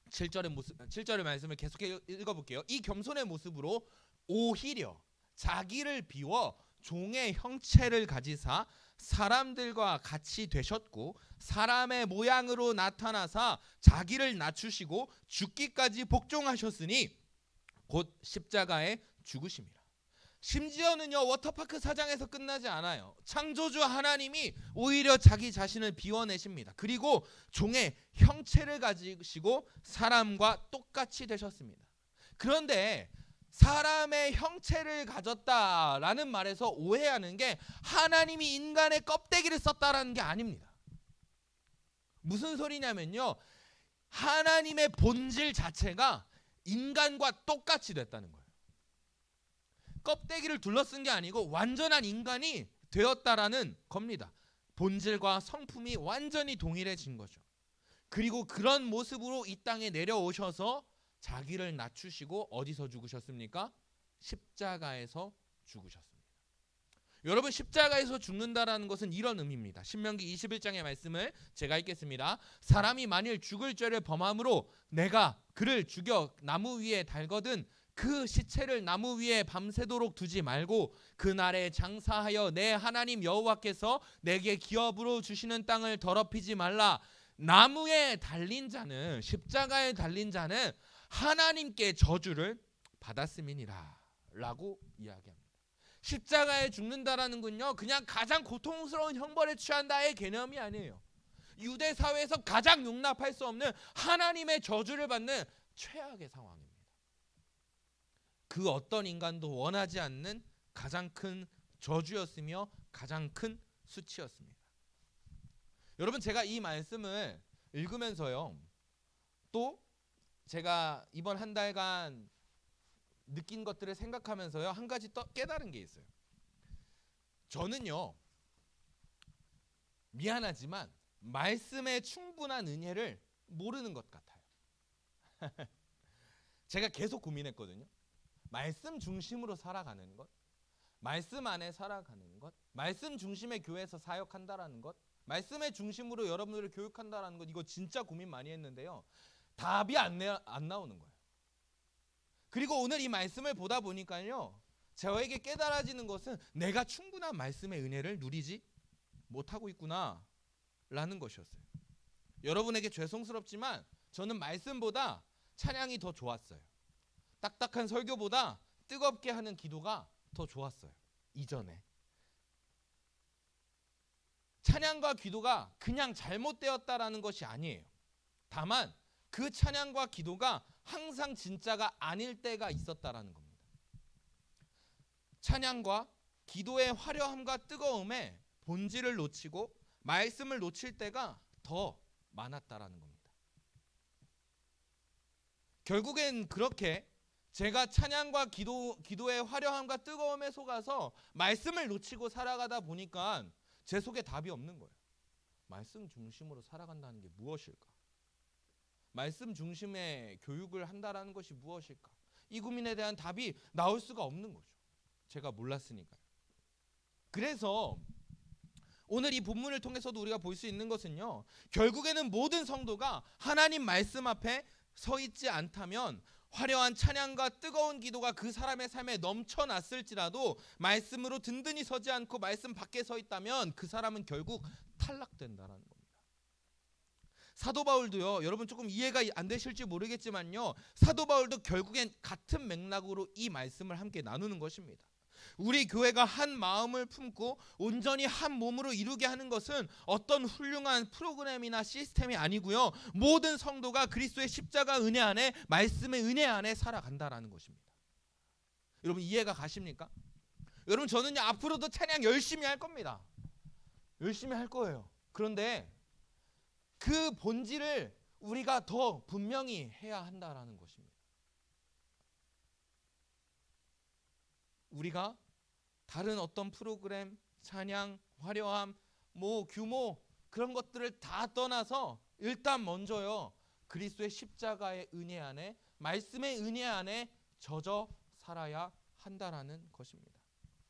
7절의 말씀을 계속 읽어볼게요. 이 겸손의 모습으로 오히려 자기를 비워 종의 형체를 가지사 사람들과 같이 되셨고 사람의 모양으로 나타나사 자기를 낮추시고 죽기까지 복종하셨으니 곧 십자가에 죽으심이라. 심지어는요, 워터파크 사장에서 끝나지 않아요. 창조주 하나님이 오히려 자기 자신을 비워내십니다. 그리고 종의 형체를 가지시고 사람과 똑같이 되셨습니다. 그런데 사람의 형체를 가졌다라는 말에서 오해하는 게 하나님이 인간의 껍데기를 썼다라는 게 아닙니다. 무슨 소리냐면요, 하나님의 본질 자체가 인간과 똑같이 됐다는 거예요. 껍데기를 둘러쓴 게 아니고 완전한 인간이 되었다라는 겁니다. 본질과 성품이 완전히 동일해진 거죠. 그리고 그런 모습으로 이 땅에 내려오셔서 자기를 낮추시고 어디서 죽으셨습니까? 십자가에서 죽으셨습니다. 여러분 십자가에서 죽는다라는 것은 이런 의미입니다. 신명기 21장의 말씀을 제가 읽겠습니다. 사람이 만일 죽을 죄를 범함으로 내가 그를 죽여 나무 위에 달거든 그 시체를 나무 위에 밤새도록 두지 말고 그날에 장사하여 내 하나님 여호와께서 내게 기업으로 주시는 땅을 더럽히지 말라. 나무에 달린 자는 십자가에 달린 자는 하나님께 저주를 받았음이니라 라고 이야기합니다. 십자가에 죽는다라는 건요 그냥 가장 고통스러운 형벌에 취한다의 개념이 아니에요. 유대 사회에서 가장 용납할 수 없는 하나님의 저주를 받는 최악의 상황입니다. 그 어떤 인간도 원하지 않는 가장 큰 저주였으며 가장 큰 수치였습니다. 여러분 제가 이 말씀을 읽으면서요 또 제가 이번 한 달간 느낀 것들을 생각하면서요 한 가지 또 깨달은 게 있어요. 저는요 미안하지만 말씀의 충분한 은혜를 모르는 것 같아요. 제가 계속 고민했거든요. 말씀 중심으로 살아가는 것, 말씀 안에 살아가는 것, 말씀 중심의 교회에서 사역한다라는 것, 말씀의 중심으로 여러분들을 교육한다라는 것, 이거 진짜 고민 많이 했는데요 답이 안 나오는 거예요. 그리고 오늘 이 말씀을 보다 보니까요 저에게 깨달아지는 것은 내가 충분한 말씀의 은혜를 누리지 못하고 있구나 라는 것이었어요. 여러분에게 죄송스럽지만 저는 말씀보다 찬양이 더 좋았어요. 딱딱한 설교보다 뜨겁게 하는 기도가 더 좋았어요. 이전에 찬양과 기도가 그냥 잘못되었다라는 것이 아니에요. 다만 그 찬양과 기도가 항상 진짜가 아닐 때가 있었다라는 겁니다. 찬양과 기도의 화려함과 뜨거움에 본질을 놓치고 말씀을 놓칠 때가 더 많았다라는 겁니다. 결국엔 그렇게 제가 찬양과 기도의 화려함과 뜨거움에 속아서 말씀을 놓치고 살아가다 보니까 제 속에 답이 없는 거예요. 말씀 중심으로 살아간다는 게 무엇일까? 말씀 중심의 교육을 한다라는 것이 무엇일까? 이 고민에 대한 답이 나올 수가 없는 거죠. 제가 몰랐으니까요. 그래서 오늘 이 본문을 통해서도 우리가 볼 수 있는 것은요. 결국에는 모든 성도가 하나님 말씀 앞에 서 있지 않다면 화려한 찬양과 뜨거운 기도가 그 사람의 삶에 넘쳐났을지라도 말씀으로 든든히 서지 않고 말씀 밖에 서 있다면 그 사람은 결국 탈락된다라는 겁니다. 사도 바울도요. 여러분 조금 이해가 안 되실지 모르겠지만요. 사도 바울도 결국엔 같은 맥락으로 이 말씀을 함께 나누는 것입니다. 우리 교회가 한 마음을 품고 온전히 한 몸으로 이루게 하는 것은 어떤 훌륭한 프로그램이나 시스템이 아니고요. 모든 성도가 그리스도의 십자가 은혜 안에 말씀의 은혜 안에 살아간다라는 것입니다. 여러분 이해가 가십니까? 여러분 저는 앞으로도 찬양 열심히 할 겁니다. 열심히 할 거예요. 그런데 그 본질을 우리가 더 분명히 해야 한다라는 것입니다. 우리가 다른 어떤 프로그램, 찬양, 화려함, 규모 그런 것들을 다 떠나서 일단 먼저요. 그리스도의 십자가의 은혜 안에 말씀의 은혜 안에 젖어 살아야 한다라는 것입니다.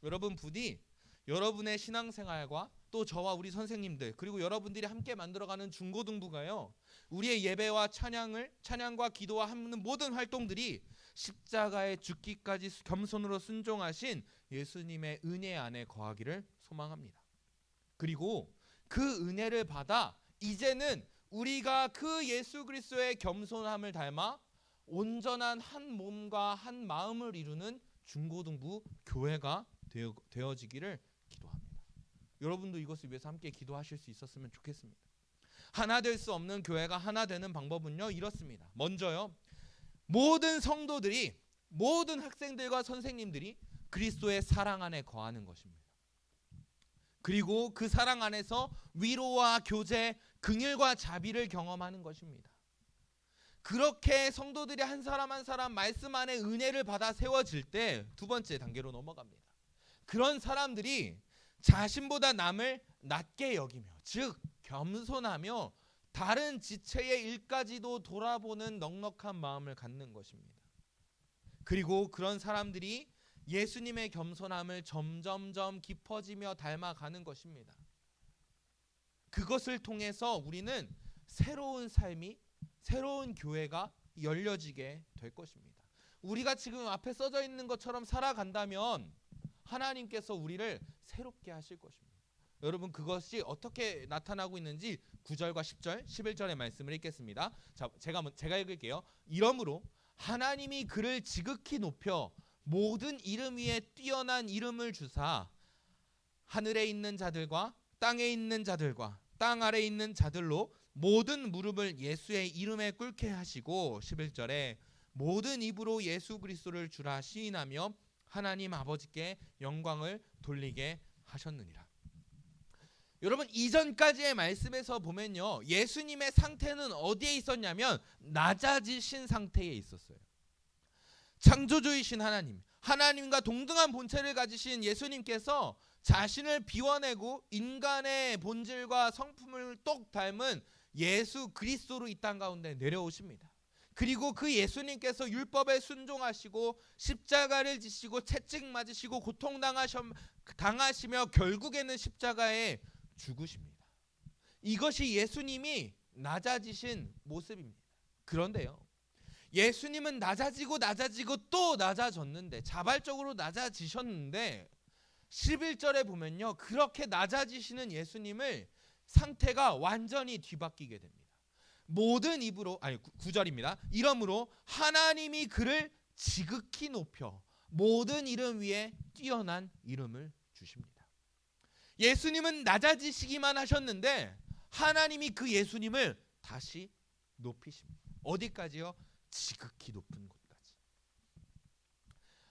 여러분 부디 여러분의 신앙생활과 또 저와 우리 선생님들 그리고 여러분들이 함께 만들어가는 중고등부가요. 우리의 예배와 찬양과 기도와 하는 모든 활동들이 십자가에 죽기까지 겸손으로 순종하신 예수님의 은혜 안에 거하기를 소망합니다. 그리고 그 은혜를 받아 이제는 우리가 그 예수 그리스도의 겸손함을 닮아 온전한 한 몸과 한 마음을 이루는 중고등부 교회가 되어지기를 기도합니다. 여러분도 이것을 위해서 함께 기도하실 수 있었으면 좋겠습니다. 하나 될 수 없는 교회가 하나 되는 방법은요 이렇습니다. 먼저요. 모든 성도들이 모든 학생들과 선생님들이 그리스도의 사랑 안에 거하는 것입니다. 그리고 그 사랑 안에서 위로와 교제, 긍휼과 자비를 경험하는 것입니다. 그렇게 성도들이 한 사람 한 사람 말씀 안에 은혜를 받아 세워질 때 두 번째 단계로 넘어갑니다. 그런 사람들이 자신보다 남을 낮게 여기며 즉 겸손하며 다른 지체의 일까지도 돌아보는 넉넉한 마음을 갖는 것입니다. 그리고 그런 사람들이 예수님의 겸손함을 점점점 깊어지며 닮아가는 것입니다. 그것을 통해서 우리는 새로운 삶이, 새로운 교회가 열려지게 될 것입니다. 우리가 지금 앞에 써져 있는 것처럼 살아간다면 하나님께서 우리를 새롭게 하실 것입니다. 여러분, 그것이 어떻게 나타나고 있는지 9절과 10절, 11절의 말씀을 읽겠습니다. 자, 제가 읽을게요. 이러므로 하나님이 그를 지극히 높여 모든 이름 위에 뛰어난 이름을 주사 하늘에 있는 자들과 땅에 있는 자들과 땅 아래에 있는 자들로 모든 무릎을 예수의 이름에 꿇게 하시고, 11절에 모든 입으로 예수 그리스도를 주라 시인하며 하나님 아버지께 영광을 돌리게 하셨느니라. 여러분, 이전까지의 말씀에서 보면요, 예수님의 상태는 어디에 있었냐면 낮아지신 상태에 있었어요. 창조주이신 하나님, 하나님과 동등한 본체를 가지신 예수님께서 자신을 비워내고 인간의 본질과 성품을 똑 닮은 예수 그리스도로 이 땅 가운데 내려오십니다. 그리고 그 예수님께서 율법에 순종하시고 십자가를 지시고 채찍 맞으시고 고통당하시며 결국에는 십자가에 죽으십니다. 이것이 예수님이 낮아지신 모습입니다. 그런데요, 예수님은 낮아지고 또 낮아졌는데, 자발적으로 낮아지셨는데 11절에 보면요, 그렇게 낮아지시는 예수님을 상태가 완전히 뒤바뀌게 됩니다. 모든 입으로, 9절입니다. 이러므로 하나님이 그를 지극히 높여 모든 이름 위에 뛰어난 이름을 주십니다. 예수님은 낮아지시기만 하셨는데 하나님이 그 예수님을 다시 높이십니다. 어디까지요? 지극히 높은 곳까지.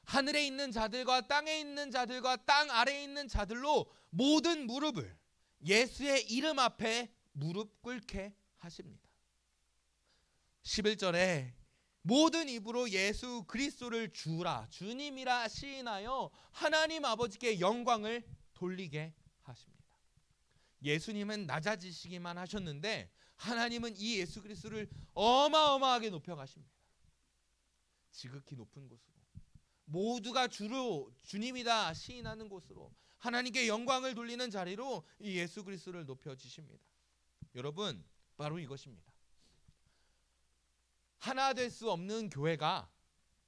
하늘에 있는 자들과 땅에 있는 자들과 땅 아래에 있는 자들로 모든 무릎을 예수의 이름 앞에 무릎 꿇게 하십니다. 11절에 모든 입으로 예수 그리스도를 주라, 주님이라 시인하여 하나님 아버지께 영광을 돌리게 하십니다. 예수님은 낮아지시기만 하셨는데 하나님은 이 예수 그리스도를 어마어마하게 높여가십니다. 지극히 높은 곳으로, 모두가 주로 주님이다 시인하는 곳으로, 하나님께 영광을 돌리는 자리로 이 예수 그리스도를 높여주십니다. 여러분, 바로 이것입니다. 하나 될 수 없는 교회가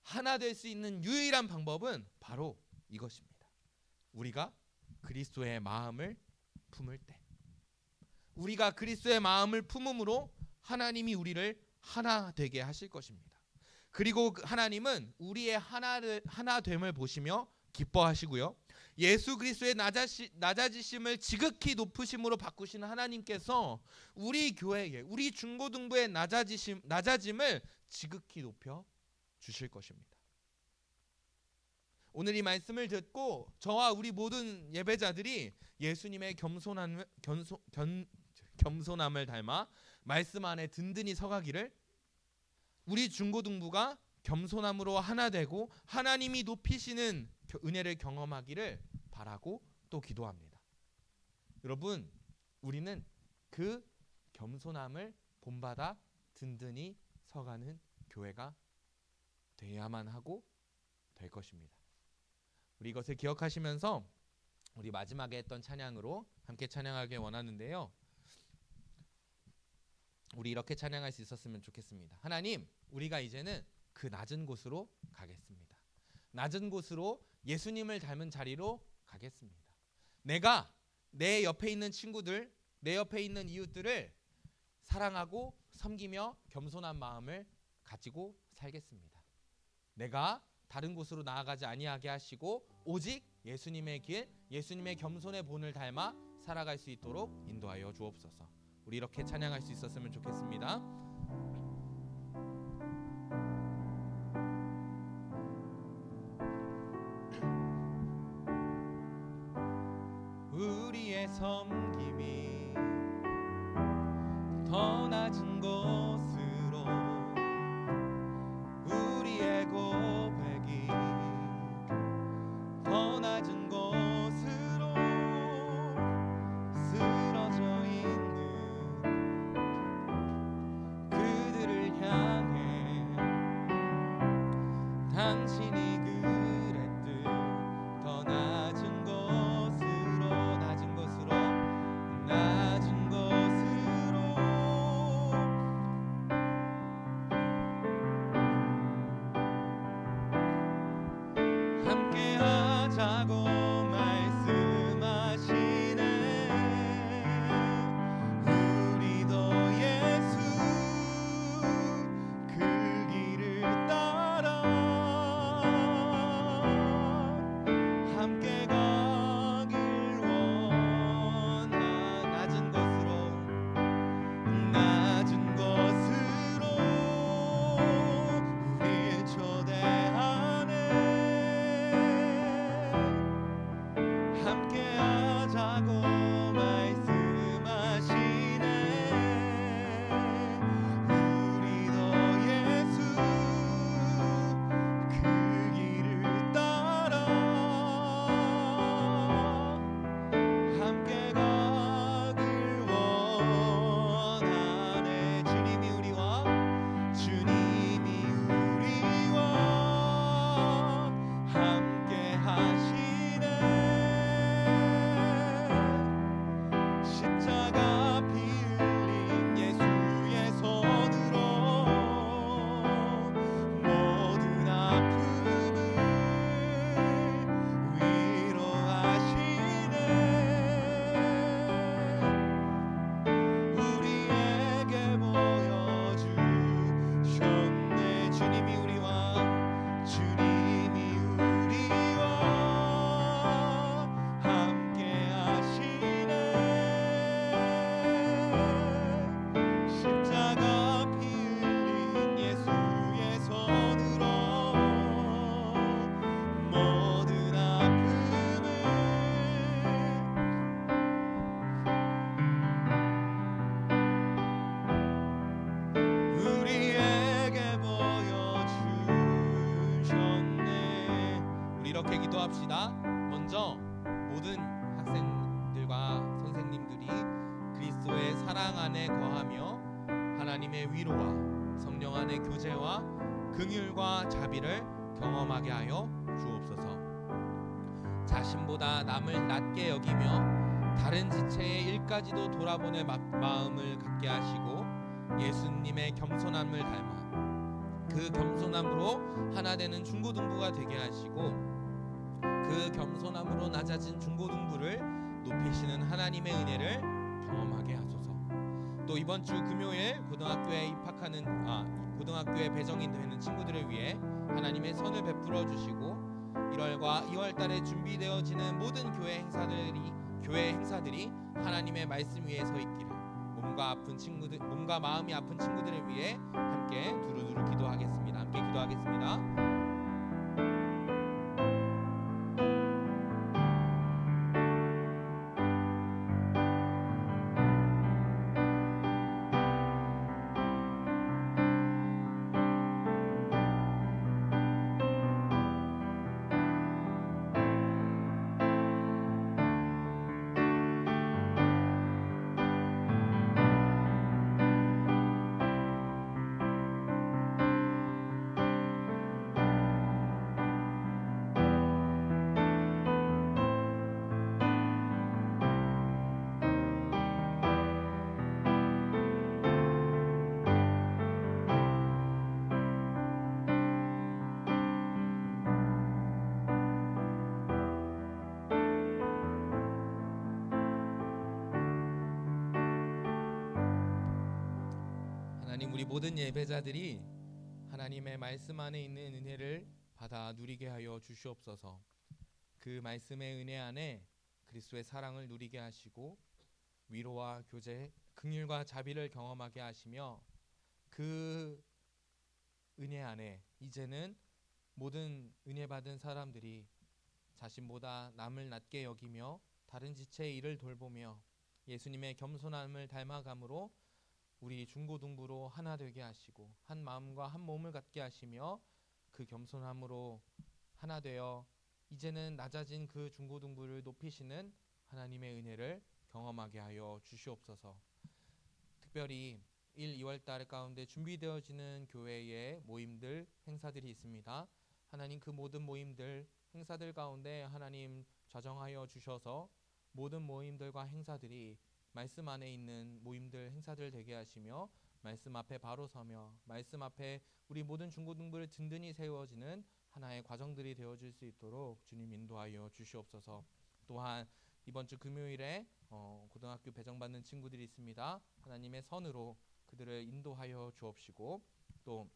하나 될 수 있는 유일한 방법은 바로 이것입니다. 우리가 그리스도의 마음을 품을 때, 우리가 그리스도의 마음을 품음으로 하나님이 우리를 하나 되게 하실 것입니다. 그리고 하나님은 우리의 하나됨을 보시며 기뻐하시고요, 예수 그리스도의 낮아지심을 지극히 높으심으로 바꾸시는 하나님께서 우리 교회에, 우리 중고등부의 낮아짐을 지극히 높여 주실 것입니다. 오늘 이 말씀을 듣고 저와 우리 모든 예배자들이 예수님의 겸손함을 닮아 말씀 안에 든든히 서가기를, 우리 중고등부가 겸손함으로 하나 되고 하나님이 높이시는 은혜를 경험하기를 바라고 또 기도합니다. 여러분, 우리는 그 겸손함을 본받아 든든히 서가는 교회가 되어야만 하고 될 것입니다. 우리 이것을 기억하시면서 우리 마지막에 했던 찬양으로 함께 찬양하길 원하는데요, 우리 이렇게 찬양할 수 있었으면 좋겠습니다. 하나님, 우리가 이제는 그 낮은 곳으로 가겠습니다. 낮은 곳으로 예수님을 닮은 자리로 가겠습니다. 내가 내 옆에 있는 친구들, 내 옆에 있는 이웃들을 사랑하고 섬기며 겸손한 마음을 가지고 살겠습니다. 내가 다른 곳으로 나아가지 아니하게 하시고 오직 예수님의 길, 예수님의 겸손의 본을 닮아 살아갈 수 있도록 인도하여 주옵소서. 우리 이렇게 찬양할 수 있었으면 좋겠습니다. 우리의 섬김이 더 낮은 곳으로, 우리의 고백이 더 낮은 곳으로 쓰러져 있는 그들을 향해 당신이 그랬듯 하자고 말씀하시네. 우리도 예수 그 길을 따라 함께 가길 원하. 낮은 곳으로 우릴 초대하네. 함께 하자고 말씀하시네. 우리도 예수 그 길을 따라 함께 가길 원하네. 주님이 우리와 함께 하시네. 십자가 피 흘린 예수의 손으로 모든 아픔을 위로하시네. 우리에게 보여주셨네. 주님이 우리와 함께 하시네. 십자가 피 흘린 예수의 손으로 모든 아픔을 우리에게 보여주셨네. 우리 이렇게 기도합시다. 먼저 모든 학생들과 선생님들이 그리스도의 사랑 안에 거하며 하나님의 위로와 성령 안의 교제와 긍휼과 자비를 경험하게 하여 주옵소서. 자신보다 남을 낮게 여기며 다른 지체의 일까지도 돌아보는 마음을 갖게 하시고 예수님의 겸손함을 닮아 그 겸손함으로 하나 되는 중고등부가 되게 하시고 그 겸손함으로 낮아진 중고등부를 높이시는 하나님의 은혜를 경험하게 하소서. 또 이번 주 금요일 고등학교에 고등학교에 배정이 되는 친구들을 위해 하나님의 선을 베풀어 주시고 1월과 2월 달에 준비되어지는 모든 교회 행사들이 하나님의 말씀 위에 서 있기를 몸과 마음이 아픈 친구들을 위해 함께 두루두루 기도하겠습니다. 함께 기도하겠습니다. 우리 모든 예배자들이 하나님의 말씀 안에 있는 은혜를 받아 누리게 하여 주시옵소서. 그 말씀의 은혜 안에 그리스도의 사랑을 누리게 하시고 위로와 교제, 긍휼과 자비를 경험하게 하시며 그 은혜 안에 이제는 모든 은혜 받은 사람들이 자신보다 남을 낮게 여기며 다른 지체의 일을 돌보며 예수님의 겸손함을 닮아감으로 우리 중고등부로 하나 되게 하시고 한 마음과 한 몸을 갖게 하시며 그 겸손함으로 하나 되어 이제는 낮아진 그 중고등부를 높이시는 하나님의 은혜를 경험하게 하여 주시옵소서. 특별히 1, 2월 달 가운데 준비되어지는 교회의 모임들, 행사들이 있습니다. 하나님 그 모든 모임들, 행사들 가운데 하나님 좌정하여 주셔서 모든 모임들과 행사들이 말씀 안에 있는 모임들, 행사들 되게 하시며 말씀 앞에 바로 서며 말씀 앞에 우리 모든 중고등부를 든든히 세워지는 하나의 과정들이 되어질 수 있도록 주님 인도하여 주시옵소서. 또한 이번 주 금요일에 고등학교 배정받는 친구들이 있습니다. 하나님의 선으로 그들을 인도하여 주옵시고, 또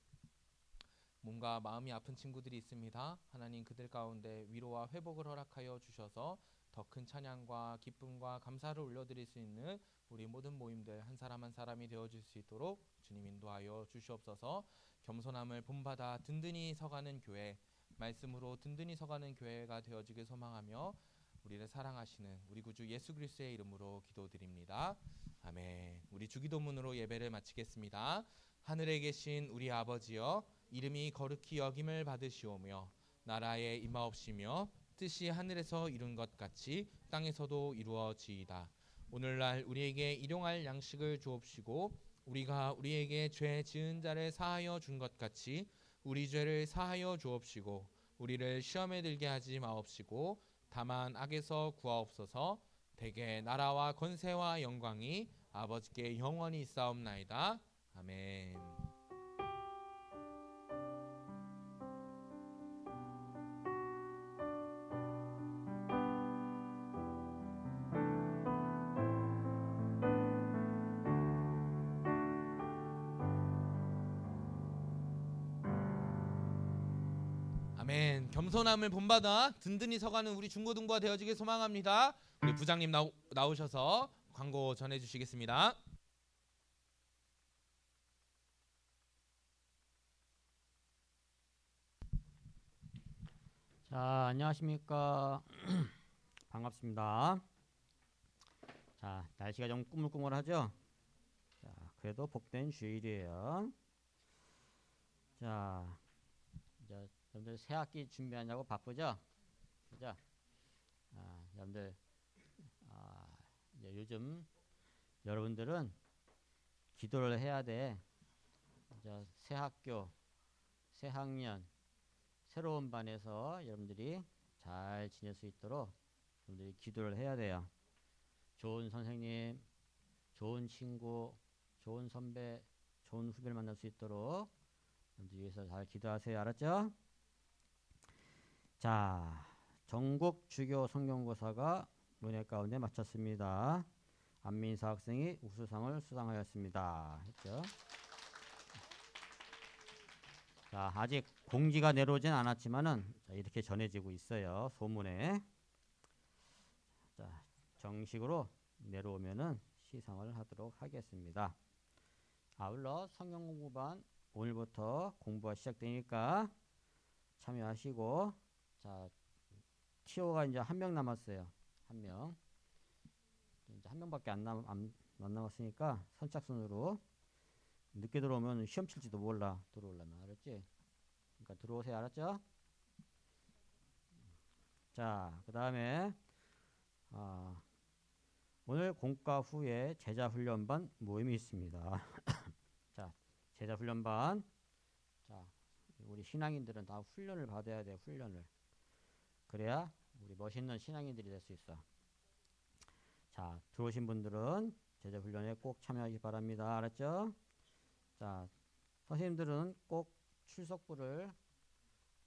몸과 마음이 아픈 친구들이 있습니다. 하나님 그들 가운데 위로와 회복을 허락하여 주셔서 더 큰 찬양과 기쁨과 감사를 올려드릴 수 있는 우리 모든 모임들 한 사람 한 사람이 되어줄 수 있도록 주님 인도하여 주시옵소서. 겸손함을 본받아 든든히 서가는 교회, 말씀으로 든든히 서가는 교회가 되어지길 소망하며 우리를 사랑하시는 우리 구주 예수 그리스도의 이름으로 기도드립니다. 아멘. 우리 주기도문으로 예배를 마치겠습니다. 하늘에 계신 우리 아버지여, 이름이 거룩히 여김을 받으시오며 나라에 임하옵시며 뜻이 하늘에서 이룬 것 같이 땅에서도 이루어지이다. 오늘날 우리에게 일용할 양식을 주옵시고 우리가 우리에게 죄 지은 자를 사하여 준 것 같이 우리 죄를 사하여 주옵시고 우리를 시험에 들게 하지 마옵시고 다만 악에서 구하옵소서. 대개 나라와 권세와 영광이 아버지께 영원히 있사옵나이다. 아멘. 아멘. 겸손함을 본받아 든든히 서가는 우리 중고등부가 되어지길 소망합니다. 우리 부장님 나오셔서 광고 전해주시겠습니다. 자, 안녕하십니까. 반갑습니다. 자, 날씨가 좀 꾸물꾸물하죠? 자, 그래도 복된 주일이에요. 자, 이제 여러분들 새 학기 준비하냐고 바쁘죠? 그죠? 여러분들, 이제 요즘 여러분들은 기도를 해야 돼. 이제 새 학교, 새 학년, 새로운 반에서 여러분들이 잘 지낼 수 있도록 여러분들이 기도를 해야 돼요. 좋은 선생님, 좋은 친구, 좋은 선배, 좋은 후배를 만날 수 있도록 여러분들 위해서 잘 기도하세요. 알았죠? 자, 전국 주교 성경고사가 은혜 가운데 마쳤습니다. 안민사 학생이 우수상을 수상하였습니다. 했죠? 자, 아직 공지가 내려오진 않았지만은 이렇게 전해지고 있어요. 소문에. 자, 정식으로 내려오면은 시상을 하도록 하겠습니다. 아울러 성경 공부반 오늘부터 공부가 시작되니까 참여하시고, 자, 티오가 이제 한 명 남았어요. 한 명. 이제 한 명밖에 안 남았으니까 선착순으로 늦게 들어오면 시험 칠지도 몰라. 들어오려면. 알았지? 그러니까 들어오세요. 알았죠? 자, 그 다음에 오늘 공과 후에 제자훈련반 모임이 있습니다. 자, 제자훈련반. 자, 우리 신앙인들은 다 훈련을 받아야 돼. 훈련을. 그래야 우리 멋있는 신앙인들이 될 수 있어. 자, 들어오신 분들은 제자훈련에 꼭 참여하기 바랍니다. 알았죠? 자, 선생님들은 꼭 출석부를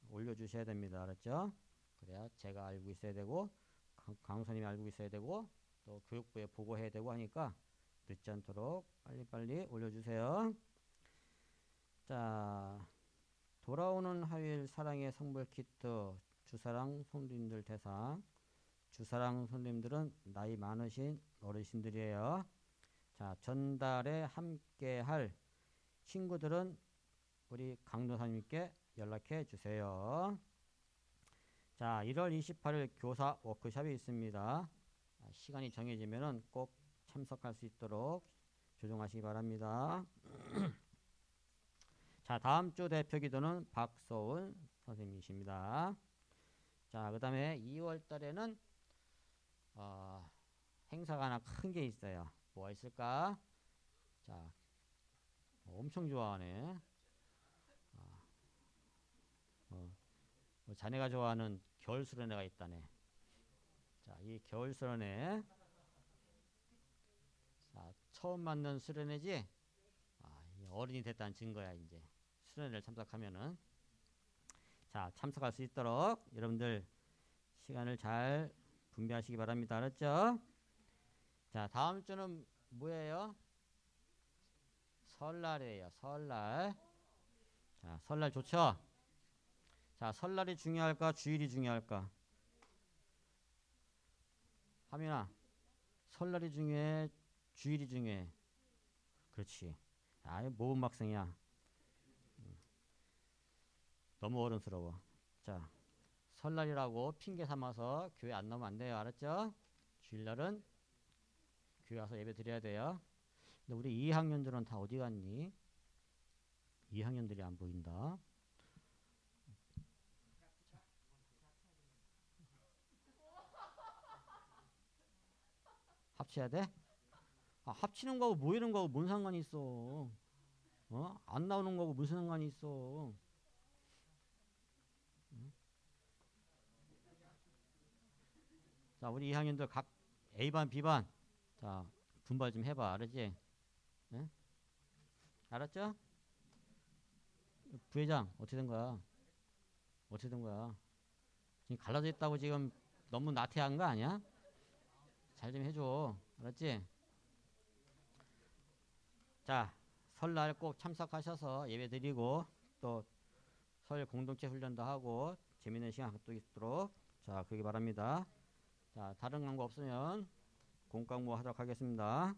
올려주셔야 됩니다. 알았죠? 그래야 제가 알고 있어야 되고 강사님이 알고 있어야 되고 또 교육부에 보고해야 되고 하니까 늦지 않도록 빨리빨리 올려주세요. 자, 돌아오는 화요일 사랑의 선물 키트 주사랑 손님들 대상. 주사랑 손님들은 나이 많으신 어르신들이에요. 자, 전달에 함께할 친구들은 우리 강도사님께 연락해 주세요. 자, 1월 28일 교사 워크숍이 있습니다. 시간이 정해지면은 꼭 참석할 수 있도록 조정하시기 바랍니다. 자, 다음 주 대표 기도는 박서운 선생님이십니다. 자, 그 다음에 2월 달에는 행사가 하나 큰 게 있어요. 뭐가 있을까? 자, 엄청 좋아하네. 자네가 좋아하는 겨울 수련회가 있다네. 자, 이 겨울 수련회. 자, 처음 맞는 수련회지? 어른이 됐다는 증거야, 이제. 수련회를 참석하면은. 자, 참석할 수 있도록 여러분들 시간을 잘 분배하시기 바랍니다. 알았죠? 자, 다음 주는 뭐예요? 설날이에요. 설날. 자, 설날 좋죠? 자, 설날이 중요할까? 주일이 중요할까? 하민아, 설날이 중요해? 주일이 중요해? 그렇지. 아이, 모범 학생이야. 너무 어른스러워. 자, 설날이라고 핑계 삼아서 교회 안 나오면 안 돼요. 알았죠? 주일날은 교회 와서 예배 드려야 돼요. 근데 우리 2학년들은 다 어디 갔니? 2학년들이 안 보인다. 합쳐야 돼? 아, 합치는 거하고 모이는 거하고 뭔 상관이 있어? 어? 안 나오는 거하고 무슨 상관이 있어? 응? 자, 우리 2학년들 각 A반, B반. 자, 분발 좀 해봐. 알았지? 네? 알았죠? 부회장, 어떻게 된 거야? 어떻게 된 거야? 지금 갈라져 있다고 지금 너무 나태한 거 아니야? 잘 좀 해줘. 알았지? 자, 설날 꼭 참석하셔서 예배 드리고 또 설 공동체 훈련도 하고 재밌는 시간 갖고 있도록 자, 그러기 바랍니다. 자, 다른 광고 없으면 공광모 하도록 하겠습니다.